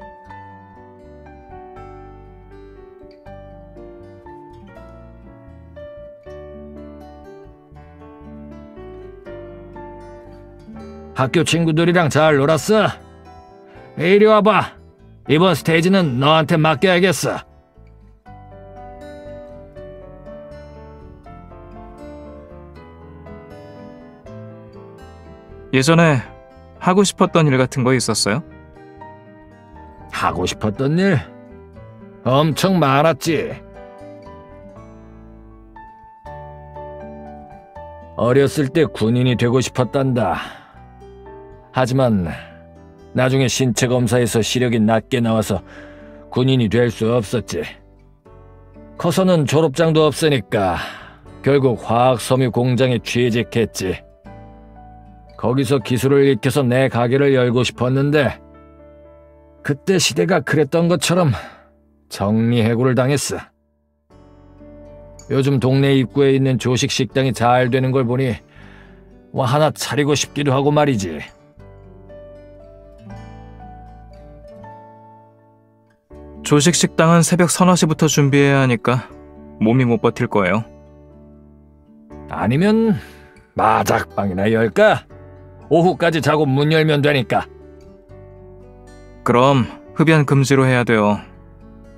학교 친구들이랑 잘 놀았어? 이리 와봐. 이번 스테이지는 너한테 맡겨야겠어. 예전에 하고 싶었던 일 같은 거 있었어요? 하고 싶었던 일? 엄청 많았지. 어렸을 때 군인이 되고 싶었단다. 하지만 나중에 신체 검사에서 시력이 낮게 나와서 군인이 될 수 없었지. 커서는 졸업장도 없으니까 결국 화학섬유 공장에 취직했지. 거기서 기술을 익혀서 내 가게를 열고 싶었는데 그때 시대가 그랬던 것처럼 정리해고를 당했어. 요즘 동네 입구에 있는 조식 식당이 잘 되는 걸 보니 하나 차리고 싶기도 하고 말이지. 조식 식당은 새벽 3-4시부터 준비해야 하니까 몸이 못 버틸 거예요. 아니면 마작방이나 열까? 오후까지 자고 문 열면 되니까. 그럼 흡연 금지로 해야 돼요.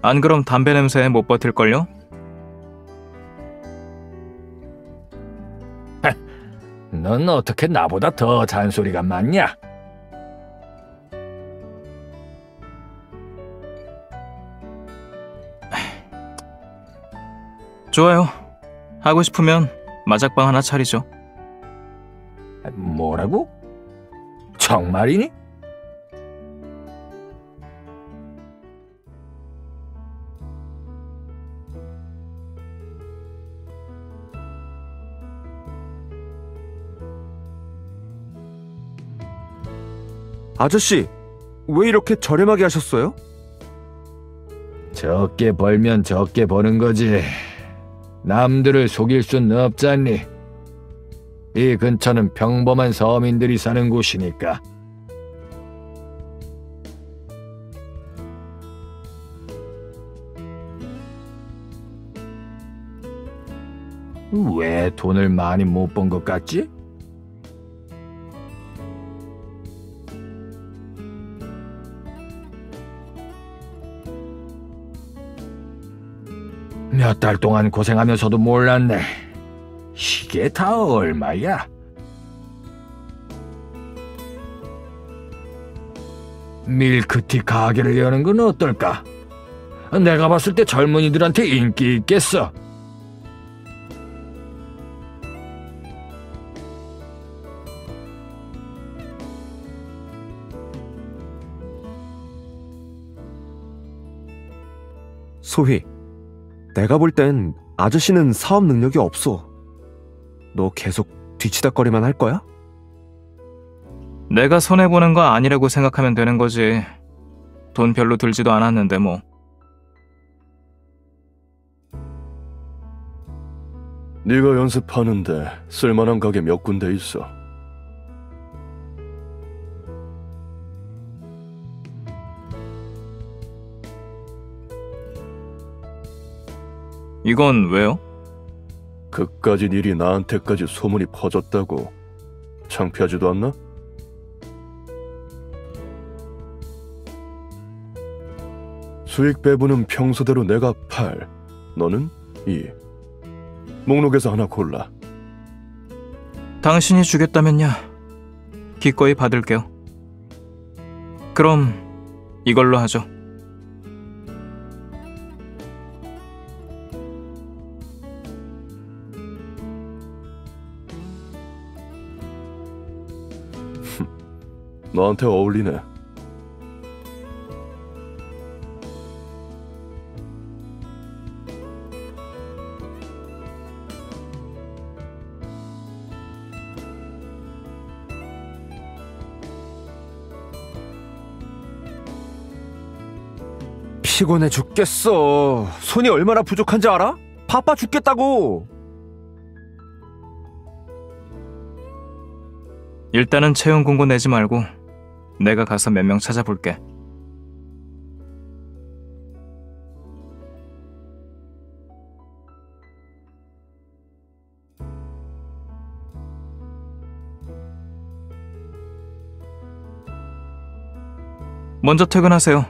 안 그럼 담배 냄새에 못 버틸걸요? 넌 어떻게 나보다 더 잔소리가 많냐? 좋아요. 하고 싶으면 마작방 하나 차리죠. 뭐라고? 정말이니? 아저씨, 왜 이렇게 저렴하게 하셨어요? 적게 벌면 적게 버는 거지. 남들을 속일 순 없잖니. 이 근처는 평범한 서민들이 사는 곳이니까. 왜 돈을 많이 못 번 것 같지? 몇 달 동안 고생하면서도 몰랐네. 이게 다 얼마야? 밀크티 가게를 여는 건 어떨까? 내가 봤을 때 젊은이들한테 인기 있겠어. 소희, 내가 볼 땐 아저씨는 사업 능력이 없어. 너 계속 뒤치다거리만 할 거야? 내가 손해보는 거 아니라고 생각하면 되는 거지. 돈 별로 들지도 않았는데 뭐. 네가 연습하는데 쓸만한 가게 몇 군데 있어. 이건 왜요? 그까짓 일이 나한테까지 소문이 퍼졌다고. 창피하지도 않나? 수익 배분은 평소대로 내가 8, 너는 2. 목록에서 하나 골라. 당신이 주겠다면야 기꺼이 받을게요. 그럼 이걸로 하죠. 너한테 어울리네. 피곤해 죽겠어. 손이 얼마나 부족한지 알아? 바빠 죽겠다고. 일단은 채용 공고 내지 말고 내가 가서 몇 명 찾아볼게. 먼저 퇴근하세요.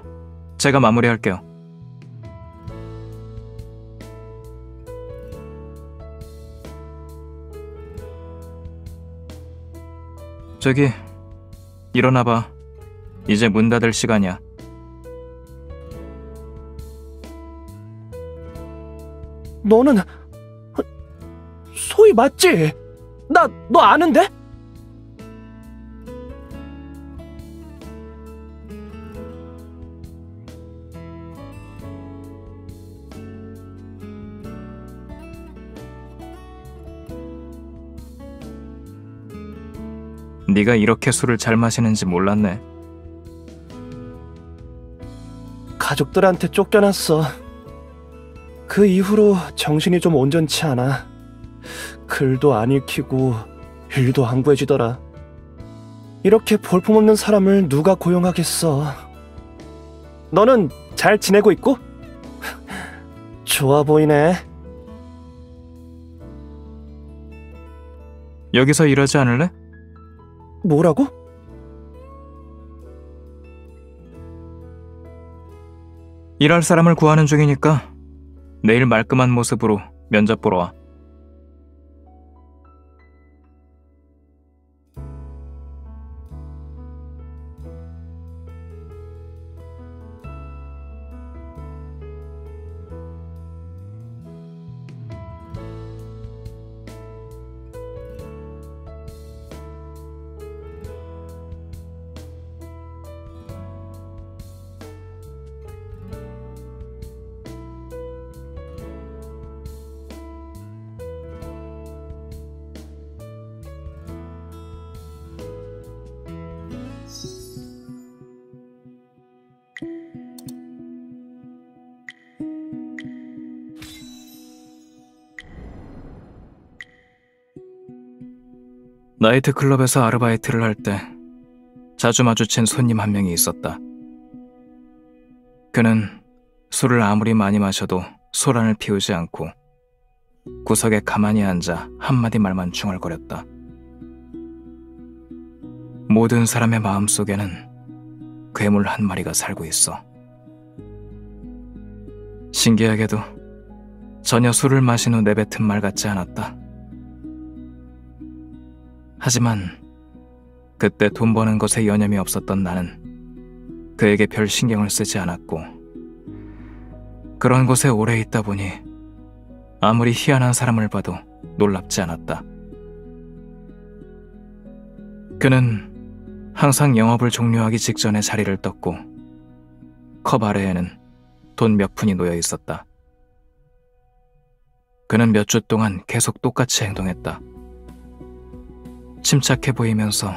제가 마무리할게요. 저기, 일어나봐. 이제 문 닫을 시간이야. 너는 소희 맞지? 너 아는데? 네가 이렇게 술을 잘 마시는지 몰랐네. 가족들한테 쫓겨났어. 그 이후로 정신이 좀 온전치 않아. 글도 안 읽히고 일도 안 구해지더라. 이렇게 볼품없는 사람을 누가 고용하겠어. 너는 잘 지내고 있고? 좋아 보이네. 여기서 일하지 않을래? 뭐라고? 일할 사람을 구하는 중이니까 내일 말끔한 모습으로 면접 보러 와. 나이트클럽에서 아르바이트를 할 때 자주 마주친 손님 한 명이 있었다. 그는 술을 아무리 많이 마셔도 소란을 피우지 않고 구석에 가만히 앉아 한마디 말만 중얼거렸다. 모든 사람의 마음속에는 괴물 한 마리가 살고 있어. 신기하게도 전혀 술을 마신 후 내뱉은 말 같지 않았다. 하지만 그때 돈 버는 것에 여념이 없었던 나는 그에게 별 신경을 쓰지 않았고, 그런 곳에 오래 있다 보니 아무리 희한한 사람을 봐도 놀랍지 않았다. 그는 항상 영업을 종료하기 직전에 자리를 떴고 컵 아래에는 돈 몇 푼이 놓여 있었다. 그는 몇 주 동안 계속 똑같이 행동했다. 침착해 보이면서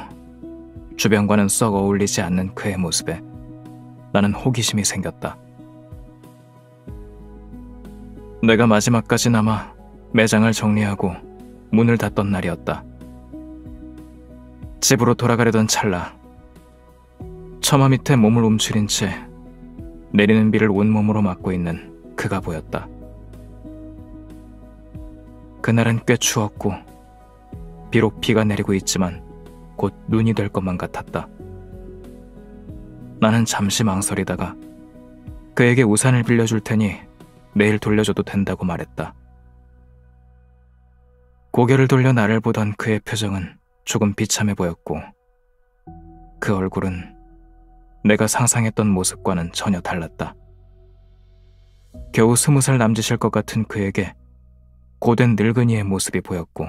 주변과는 썩 어울리지 않는 그의 모습에 나는 호기심이 생겼다. 내가 마지막까지 남아 매장을 정리하고 문을 닫던 날이었다. 집으로 돌아가려던 찰나 처마 밑에 몸을 움츠린 채 내리는 비를 온몸으로 맞고 있는 그가 보였다. 그날은 꽤 추웠고 비록 비가 내리고 있지만 곧 눈이 될 것만 같았다. 나는 잠시 망설이다가 그에게 우산을 빌려줄 테니 내일 돌려줘도 된다고 말했다. 고개를 돌려 나를 보던 그의 표정은 조금 비참해 보였고 그 얼굴은 내가 상상했던 모습과는 전혀 달랐다. 겨우 20살 남짓일 것 같은 그에게 고된 늙은이의 모습이 보였고,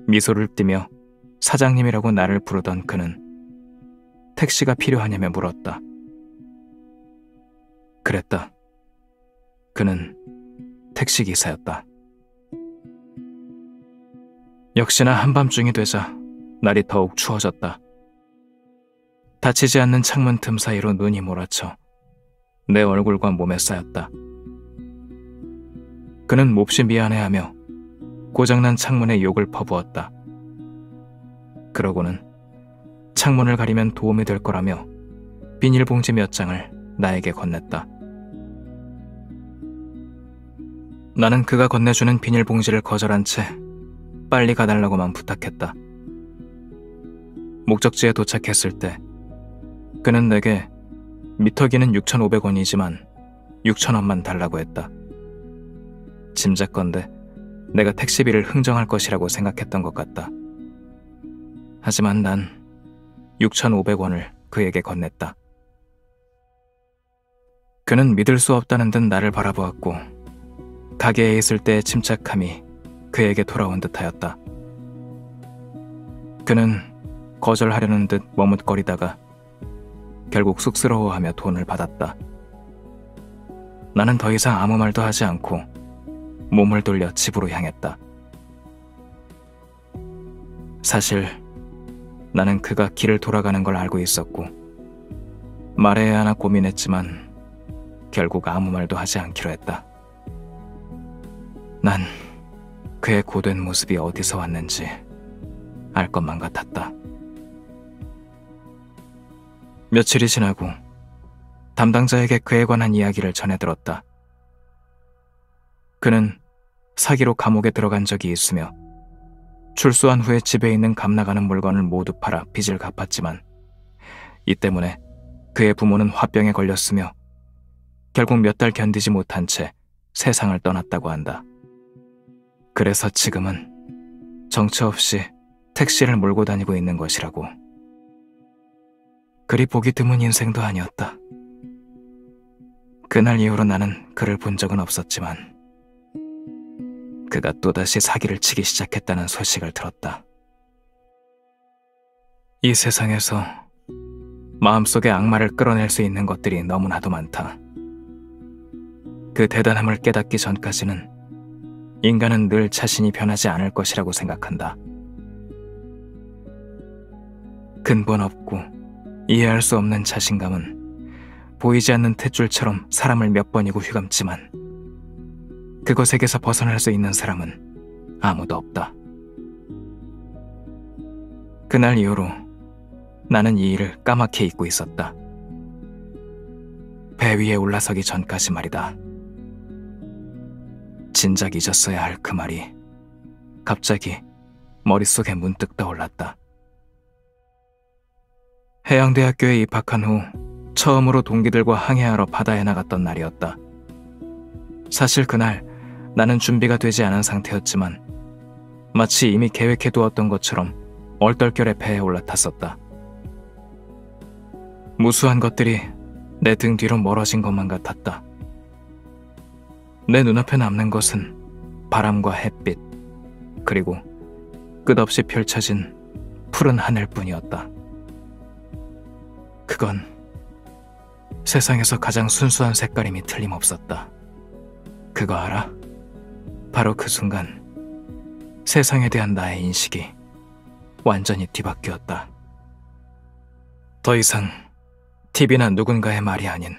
미소를 띠며 사장님이라고 나를 부르던 그는 택시가 필요하냐며 물었다. 그랬다. 그는 택시기사였다. 역시나 한밤중이 되자 날이 더욱 추워졌다. 닫히지 않는 창문 틈 사이로 눈이 몰아쳐 내 얼굴과 몸에 쌓였다. 그는 몹시 미안해하며 고장난 창문에 욕을 퍼부었다. 그러고는 창문을 가리면 도움이 될 거라며 비닐봉지 몇 장을 나에게 건넸다. 나는 그가 건네주는 비닐봉지를 거절한 채 빨리 가달라고만 부탁했다. 목적지에 도착했을 때 그는 내게 미터기는 6,500원이지만 6,000원만 달라고 했다. 짐작건대 내가 택시비를 흥정할 것이라고 생각했던 것 같다. 하지만 난 6,500원을 그에게 건넸다. 그는 믿을 수 없다는 듯 나를 바라보았고 가게에 있을 때의 침착함이 그에게 돌아온 듯하였다. 그는 거절하려는 듯 머뭇거리다가 결국 쑥스러워하며 돈을 받았다. 나는 더 이상 아무 말도 하지 않고 몸을 돌려 집으로 향했다. 사실 나는 그가 길을 돌아가는 걸 알고 있었고 말해야 하나 고민했지만 결국 아무 말도 하지 않기로 했다. 난 그의 고된 모습이 어디서 왔는지 알 것만 같았다. 며칠이 지나고 담당자에게 그에 관한 이야기를 전해들었다. 그는 사기로 감옥에 들어간 적이 있으며 출소한 후에 집에 있는 값나가는 물건을 모두 팔아 빚을 갚았지만 이 때문에 그의 부모는 화병에 걸렸으며 결국 몇 달 견디지 못한 채 세상을 떠났다고 한다. 그래서 지금은 정처 없이 택시를 몰고 다니고 있는 것이라고. 그리 보기 드문 인생도 아니었다. 그날 이후로 나는 그를 본 적은 없었지만 그가 또다시 사기를 치기 시작했다는 소식을 들었다. 이 세상에서 마음속의 악마를 끌어낼 수 있는 것들이 너무나도 많다. 그 대단함을 깨닫기 전까지는 인간은 늘 자신이 변하지 않을 것이라고 생각한다. 근본 없고 이해할 수 없는 자신감은 보이지 않는 탯줄처럼 사람을 몇 번이고 휘감지만 그것에게서 벗어날 수 있는 사람은 아무도 없다. 그날 이후로 나는 이 일을 까맣게 잊고 있었다. 배 위에 올라서기 전까지 말이다. 진작 잊었어야 할 그 말이 갑자기 머릿속에 문득 떠올랐다. 해양대학교에 입학한 후 처음으로 동기들과 항해하러 바다에 나갔던 날이었다. 사실 그날 나는 준비가 되지 않은 상태였지만 마치 이미 계획해두었던 것처럼 얼떨결에 배에 올라탔었다. 무수한 것들이 내 등 뒤로 멀어진 것만 같았다. 내 눈앞에 남는 것은 바람과 햇빛, 그리고 끝없이 펼쳐진 푸른 하늘뿐이었다. 그건 세상에서 가장 순수한 색깔임이 틀림없었다. 그거 알아? 바로 그 순간 세상에 대한 나의 인식이 완전히 뒤바뀌었다. 더 이상 TV나 누군가의 말이 아닌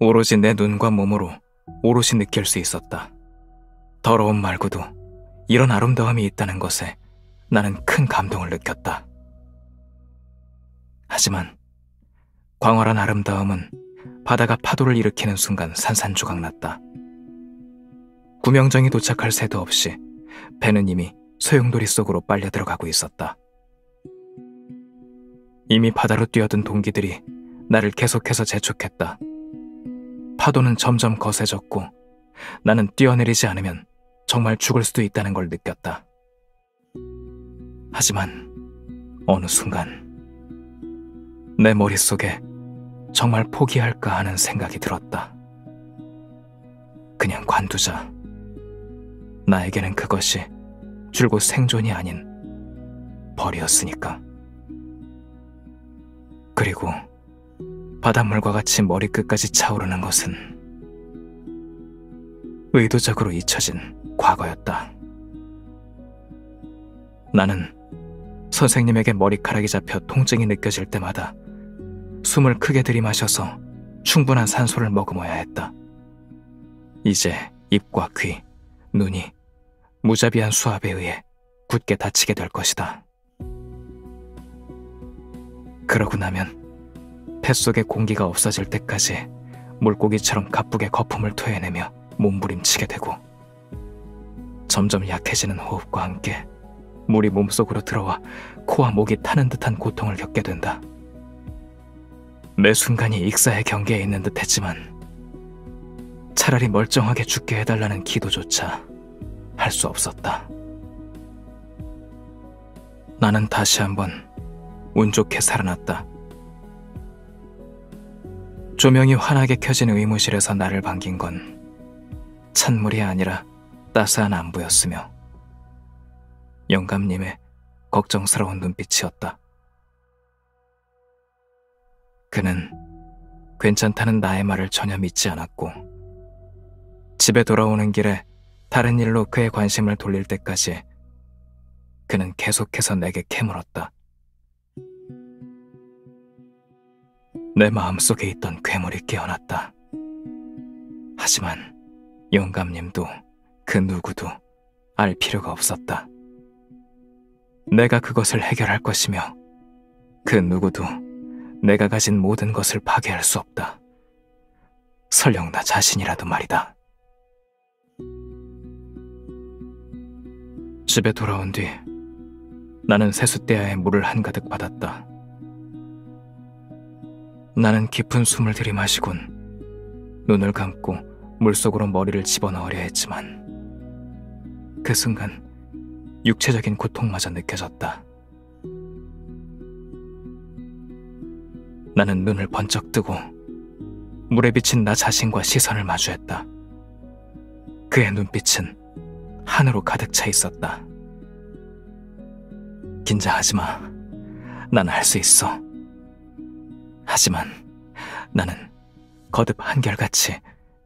오로지 내 눈과 몸으로 오롯이 느낄 수 있었다. 더러움 말고도 이런 아름다움이 있다는 것에 나는 큰 감동을 느꼈다. 하지만 광활한 아름다움은 바다가 파도를 일으키는 순간 산산조각났다. 구명정이 도착할 새도 없이 배는 이미 소용돌이 속으로 빨려 들어가고 있었다. 이미 바다로 뛰어든 동기들이 나를 계속해서 재촉했다. 파도는 점점 거세졌고 나는 뛰어내리지 않으면 정말 죽을 수도 있다는 걸 느꼈다. 하지만 어느 순간 내 머릿속에 정말 포기할까 하는 생각이 들었다. 그냥 관두자. 나에게는 그것이 줄곧 생존이 아닌 벌이었으니까. 그리고 바닷물과 같이 머리끝까지 차오르는 것은 의도적으로 잊혀진 과거였다. 나는 선생님에게 머리카락이 잡혀 통증이 느껴질 때마다 숨을 크게 들이마셔서 충분한 산소를 머금어야 했다. 이제 입과 귀, 눈이 무자비한 수압에 의해 굳게 닫히게 될 것이다. 그러고 나면 뱃속의 공기가 없어질 때까지 물고기처럼 가쁘게 거품을 토해내며 몸부림치게 되고 점점 약해지는 호흡과 함께 물이 몸속으로 들어와 코와 목이 타는 듯한 고통을 겪게 된다. 매 순간이 익사의 경계에 있는 듯 했지만 차라리 멀쩡하게 죽게 해달라는 기도조차 할 수 없었다. 나는 다시 한번 운 좋게 살아났다. 조명이 환하게 켜진 의무실에서 나를 반긴 건 찬물이 아니라 따스한 안부였으며 영감님의 걱정스러운 눈빛이었다. 그는 괜찮다는 나의 말을 전혀 믿지 않았고 집에 돌아오는 길에 다른 일로 그의 관심을 돌릴 때까지 그는 계속해서 내게 캐물었다. 내 마음속에 있던 괴물이 깨어났다. 하지만 영감님도 그 누구도 알 필요가 없었다. 내가 그것을 해결할 것이며 그 누구도 내가 가진 모든 것을 파괴할 수 없다. 설령 나 자신이라도 말이다. 집에 돌아온 뒤 나는 세숫대야에 물을 한가득 받았다. 나는 깊은 숨을 들이마시곤 눈을 감고 물속으로 머리를 집어넣으려 했지만 그 순간 육체적인 고통마저 느껴졌다. 나는 눈을 번쩍 뜨고 물에 비친 나 자신과 시선을 마주했다. 그의 눈빛은 한으로 가득 차 있었다. 긴장하지 마. 난 할 수 있어. 하지만 나는 거듭 한결같이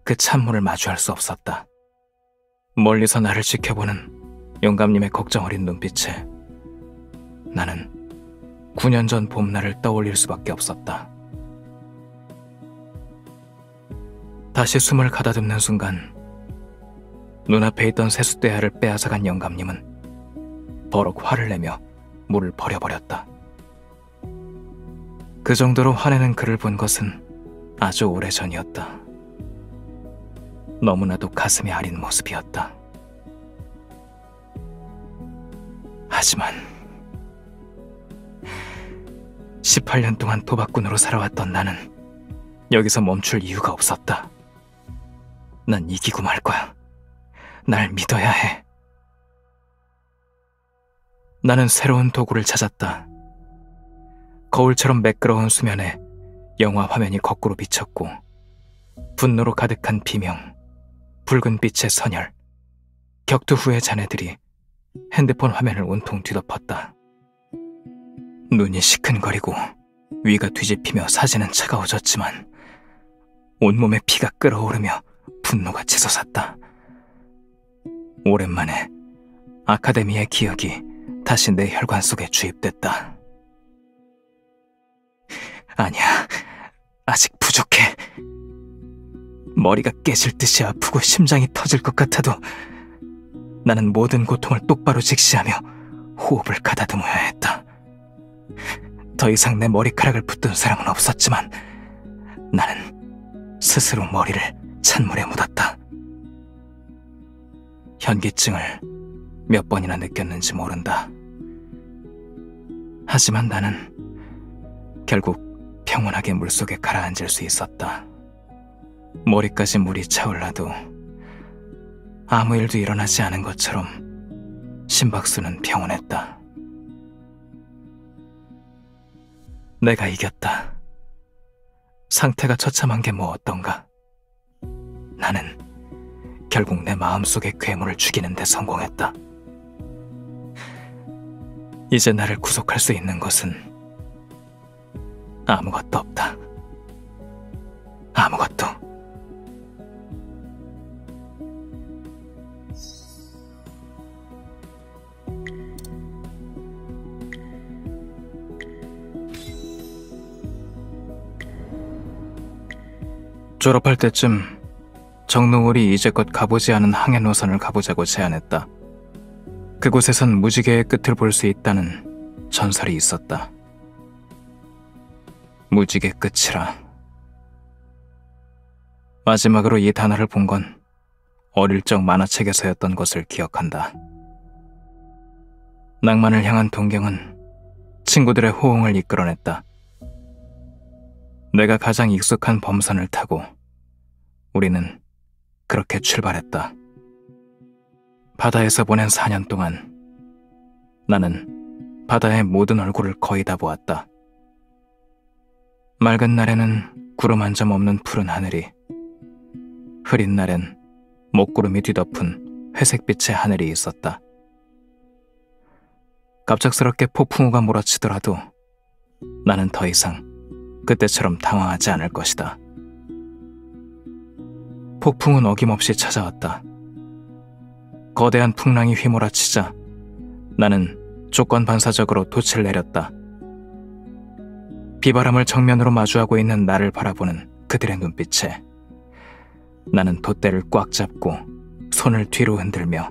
그 찬물을 마주할 수 없었다. 멀리서 나를 지켜보는 영감님의 걱정 어린 눈빛에 나는 9년 전 봄날을 떠올릴 수밖에 없었다. 다시 숨을 가다듬는 순간 눈앞에 있던 세숫대야를 빼앗아간 영감님은 버럭 화를 내며 물을 버려버렸다. 그 정도로 화내는 그를 본 것은 아주 오래전이었다. 너무나도 가슴이 아린 모습이었다. 하지만 18년 동안 도박꾼으로 살아왔던 나는 여기서 멈출 이유가 없었다. 난 이기고 말 거야. 날 믿어야 해. 나는 새로운 도구를 찾았다. 거울처럼 매끄러운 수면에 영화 화면이 거꾸로 비쳤고 분노로 가득한 비명, 붉은 빛의 선열, 격투 후의 자네들이 핸드폰 화면을 온통 뒤덮었다. 눈이 시큰거리고 위가 뒤집히며 사지는 차가워졌지만 온몸에 피가 끓어오르며 분노가 치솟았다. 오랜만에 아카데미의 기억이 다시 내 혈관 속에 주입됐다. 아니야, 아직 부족해. 머리가 깨질 듯이 아프고 심장이 터질 것 같아도 나는 모든 고통을 똑바로 직시하며 호흡을 가다듬어야 했다. 더 이상 내 머리카락을 붙든 사람은 없었지만 나는 스스로 머리를 찬물에 묻었다. 현기증을 몇 번이나 느꼈는지 모른다. 하지만 나는 결국 평온하게 물속에 가라앉을 수 있었다. 머리까지 물이 차올라도 아무 일도 일어나지 않은 것처럼 심박수는 평온했다. 내가 이겼다. 상태가 처참한 게 뭐 어떤가. 나는 결국 내 마음속의 괴물을 죽이는 데 성공했다. 이제 나를 구속할 수 있는 것은 아무것도 없다. 아무것도. 졸업할 때쯤 정노을이 이제껏 가보지 않은 항해 노선을 가보자고 제안했다. 그곳에선 무지개의 끝을 볼 수 있다는 전설이 있었다. 무지개 끝이라. 마지막으로 이 단어를 본 건 어릴 적 만화책에서였던 것을 기억한다. 낭만을 향한 동경은 친구들의 호응을 이끌어냈다. 내가 가장 익숙한 범선을 타고 우리는 그렇게 출발했다. 바다에서 보낸 4년 동안 나는 바다의 모든 얼굴을 거의 다 보았다. 맑은 날에는 구름 한 점 없는 푸른 하늘이, 흐린 날엔 먹구름이 뒤덮은 회색빛의 하늘이 있었다. 갑작스럽게 폭풍우가 몰아치더라도 나는 더 이상 그때처럼 당황하지 않을 것이다. 폭풍은 어김없이 찾아왔다. 거대한 풍랑이 휘몰아치자 나는 조건반사적으로 돛을 내렸다. 비바람을 정면으로 마주하고 있는 나를 바라보는 그들의 눈빛에 나는 돛대를 꽉 잡고 손을 뒤로 흔들며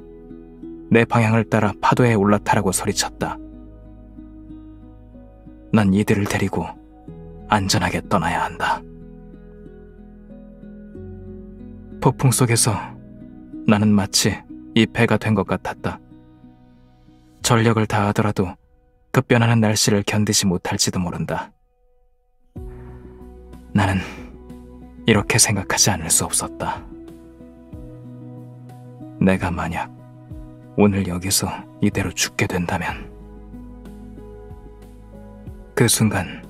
내 방향을 따라 파도에 올라타라고 소리쳤다. 난 이들을 데리고 안전하게 떠나야 한다. 폭풍 속에서 나는 마치 이 배가 된 것 같았다. 전력을 다하더라도 급변하는 날씨를 견디지 못할지도 모른다. 나는 이렇게 생각하지 않을 수 없었다. 내가 만약 오늘 여기서 이대로 죽게 된다면 그 순간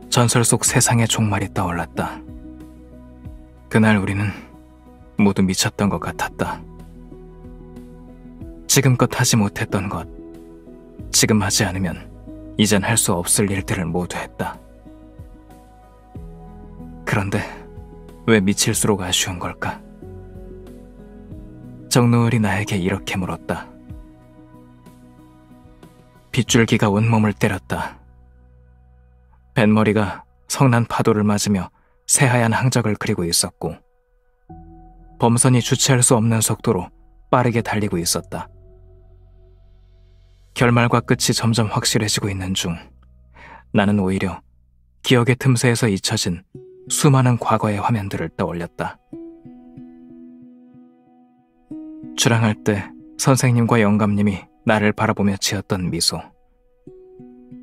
전설 속 세상의 종말이 떠올랐다. 그날 우리는 모두 미쳤던 것 같았다. 지금껏 하지 못했던 것, 지금 하지 않으면 이젠 할 수 없을 일들을 모두 했다. 그런데 왜 미칠수록 아쉬운 걸까? 정노을이 나에게 이렇게 물었다. 빗줄기가 온몸을 때렸다. 뱃머리가 성난 파도를 맞으며 새하얀 항적을 그리고 있었고 범선이 주체할 수 없는 속도로 빠르게 달리고 있었다. 결말과 끝이 점점 확실해지고 있는 중 나는 오히려 기억의 틈새에서 잊혀진 수많은 과거의 화면들을 떠올렸다. 출항할 때 선생님과 영감님이 나를 바라보며 지었던 미소.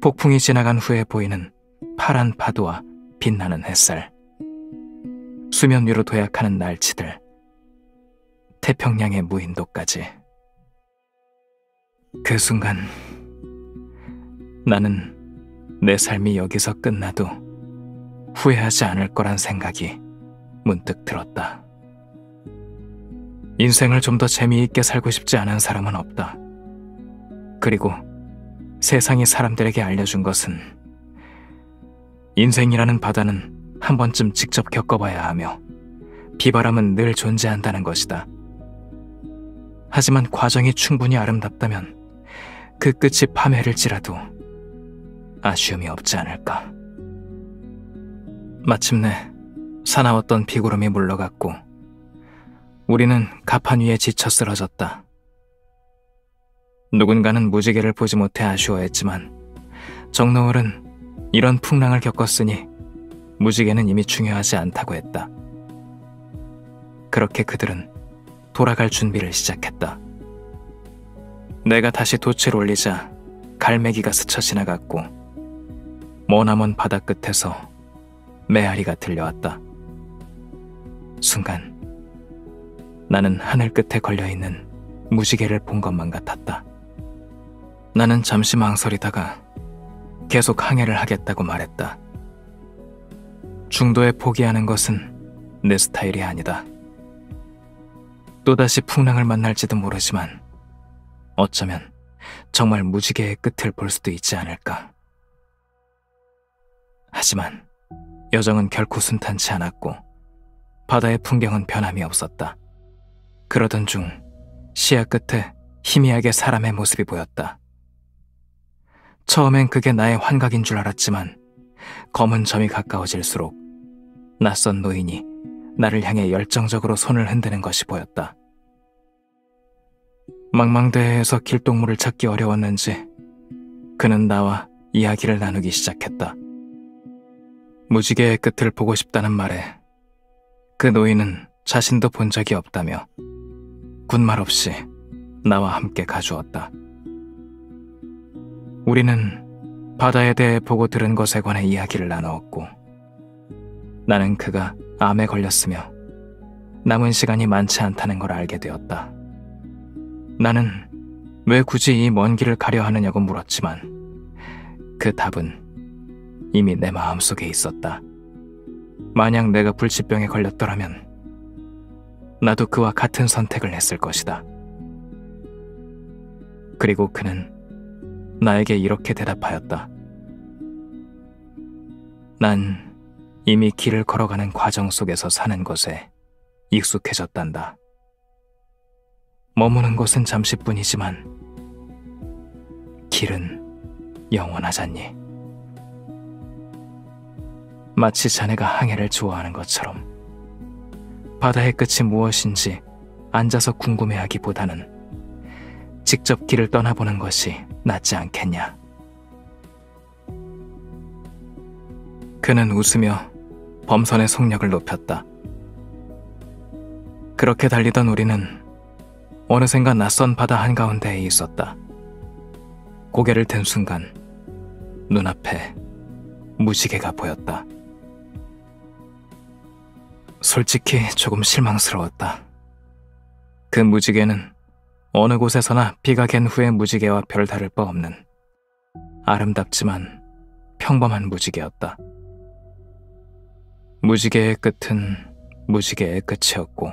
폭풍이 지나간 후에 보이는 파란 파도와 빛나는 햇살. 수면 위로 도약하는 날치들. 태평양의 무인도까지. 그 순간 나는 내 삶이 여기서 끝나도 후회하지 않을 거란 생각이 문득 들었다. 인생을 좀 더 재미있게 살고 싶지 않은 사람은 없다. 그리고 세상이 사람들에게 알려준 것은 인생이라는 바다는 한 번쯤 직접 겪어봐야 하며 비바람은 늘 존재한다는 것이다. 하지만 과정이 충분히 아름답다면 그 끝이 파멸일지라도 아쉬움이 없지 않을까. 마침내 사나웠던 비구름이 물러갔고 우리는 가판 위에 지쳐 쓰러졌다. 누군가는 무지개를 보지 못해 아쉬워했지만 정노을은 이런 풍랑을 겪었으니 무지개는 이미 중요하지 않다고 했다. 그렇게 그들은 돌아갈 준비를 시작했다. 내가 다시 돛을 올리자 갈매기가 스쳐 지나갔고 머나먼 바다 끝에서 메아리가 들려왔다. 순간 나는 하늘 끝에 걸려있는 무지개를 본 것만 같았다. 나는 잠시 망설이다가 계속 항해를 하겠다고 말했다. 중도에 포기하는 것은 내 스타일이 아니다. 또다시 풍랑을 만날지도 모르지만 어쩌면 정말 무지개의 끝을 볼 수도 있지 않을까. 하지만 여정은 결코 순탄치 않았고 바다의 풍경은 변함이 없었다. 그러던 중 시야 끝에 희미하게 사람의 모습이 보였다. 처음엔 그게 나의 환각인 줄 알았지만 검은 점이 가까워질수록 낯선 노인이 나를 향해 열정적으로 손을 흔드는 것이 보였다. 망망대해에서 길동무를 찾기 어려웠는지 그는 나와 이야기를 나누기 시작했다. 무지개의 끝을 보고 싶다는 말에 그 노인은 자신도 본 적이 없다며 군말 없이 나와 함께 가주었다. 우리는 바다에 대해 보고 들은 것에 관해 이야기를 나누었고 나는 그가 암에 걸렸으며 남은 시간이 많지 않다는 걸 알게 되었다. 나는 왜 굳이 이 먼 길을 가려 하느냐고 물었지만 그 답은 이미 내 마음속에 있었다. 만약 내가 불치병에 걸렸더라면 나도 그와 같은 선택을 했을 것이다. 그리고 그는 나에게 이렇게 대답하였다. 난 이미 길을 걸어가는 과정 속에서 사는 것에 익숙해졌단다. 머무는 것은 잠시뿐이지만 길은 영원하잖니. 마치 자네가 항해를 좋아하는 것처럼 바다의 끝이 무엇인지 앉아서 궁금해하기보다는 직접 길을 떠나보는 것이 낫지 않겠냐. 그는 웃으며 범선의 속력을 높였다. 그렇게 달리던 우리는 어느샌가 낯선 바다 한가운데에 있었다. 고개를 든 순간 눈앞에 무지개가 보였다. 솔직히 조금 실망스러웠다. 그 무지개는 어느 곳에서나 비가 갠 후의 무지개와 별 다를 바 없는 아름답지만 평범한 무지개였다. 무지개의 끝은 무지개의 끝이었고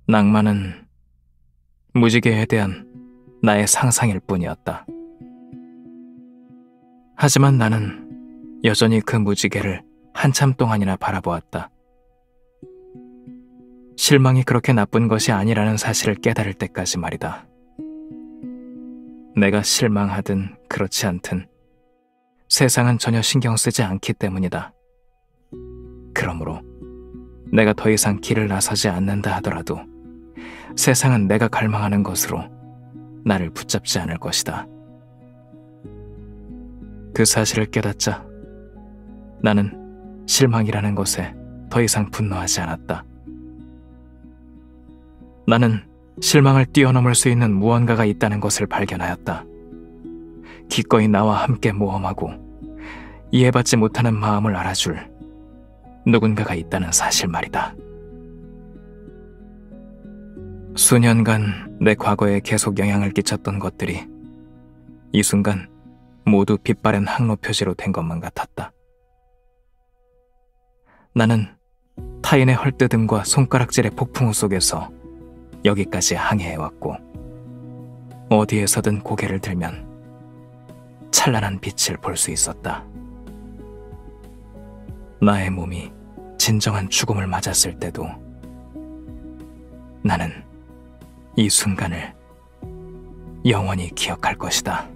낭만은 무지개에 대한 나의 상상일 뿐이었다. 하지만 나는 여전히 그 무지개를 한참 동안이나 바라보았다. 실망이 그렇게 나쁜 것이 아니라는 사실을 깨달을 때까지 말이다. 내가 실망하든 그렇지 않든 세상은 전혀 신경 쓰지 않기 때문이다. 그러므로 내가 더 이상 길을 나서지 않는다 하더라도 세상은 내가 갈망하는 것으로 나를 붙잡지 않을 것이다. 그 사실을 깨닫자 나는 실망이라는 것에 더 이상 분노하지 않았다. 나는 실망을 뛰어넘을 수 있는 무언가가 있다는 것을 발견하였다. 기꺼이 나와 함께 모험하고 이해받지 못하는 마음을 알아줄 누군가가 있다는 사실 말이다. 수년간 내 과거에 계속 영향을 끼쳤던 것들이 이 순간 모두 빛바랜 항로 표지로 된 것만 같았다. 나는 타인의 헐뜯음과 손가락질의 폭풍우 속에서 여기까지 항해해왔고, 어디에서든 고개를 들면 찬란한 빛을 볼 수 있었다. 나의 몸이 진정한 죽음을 맞았을 때도 나는 이 순간을 영원히 기억할 것이다.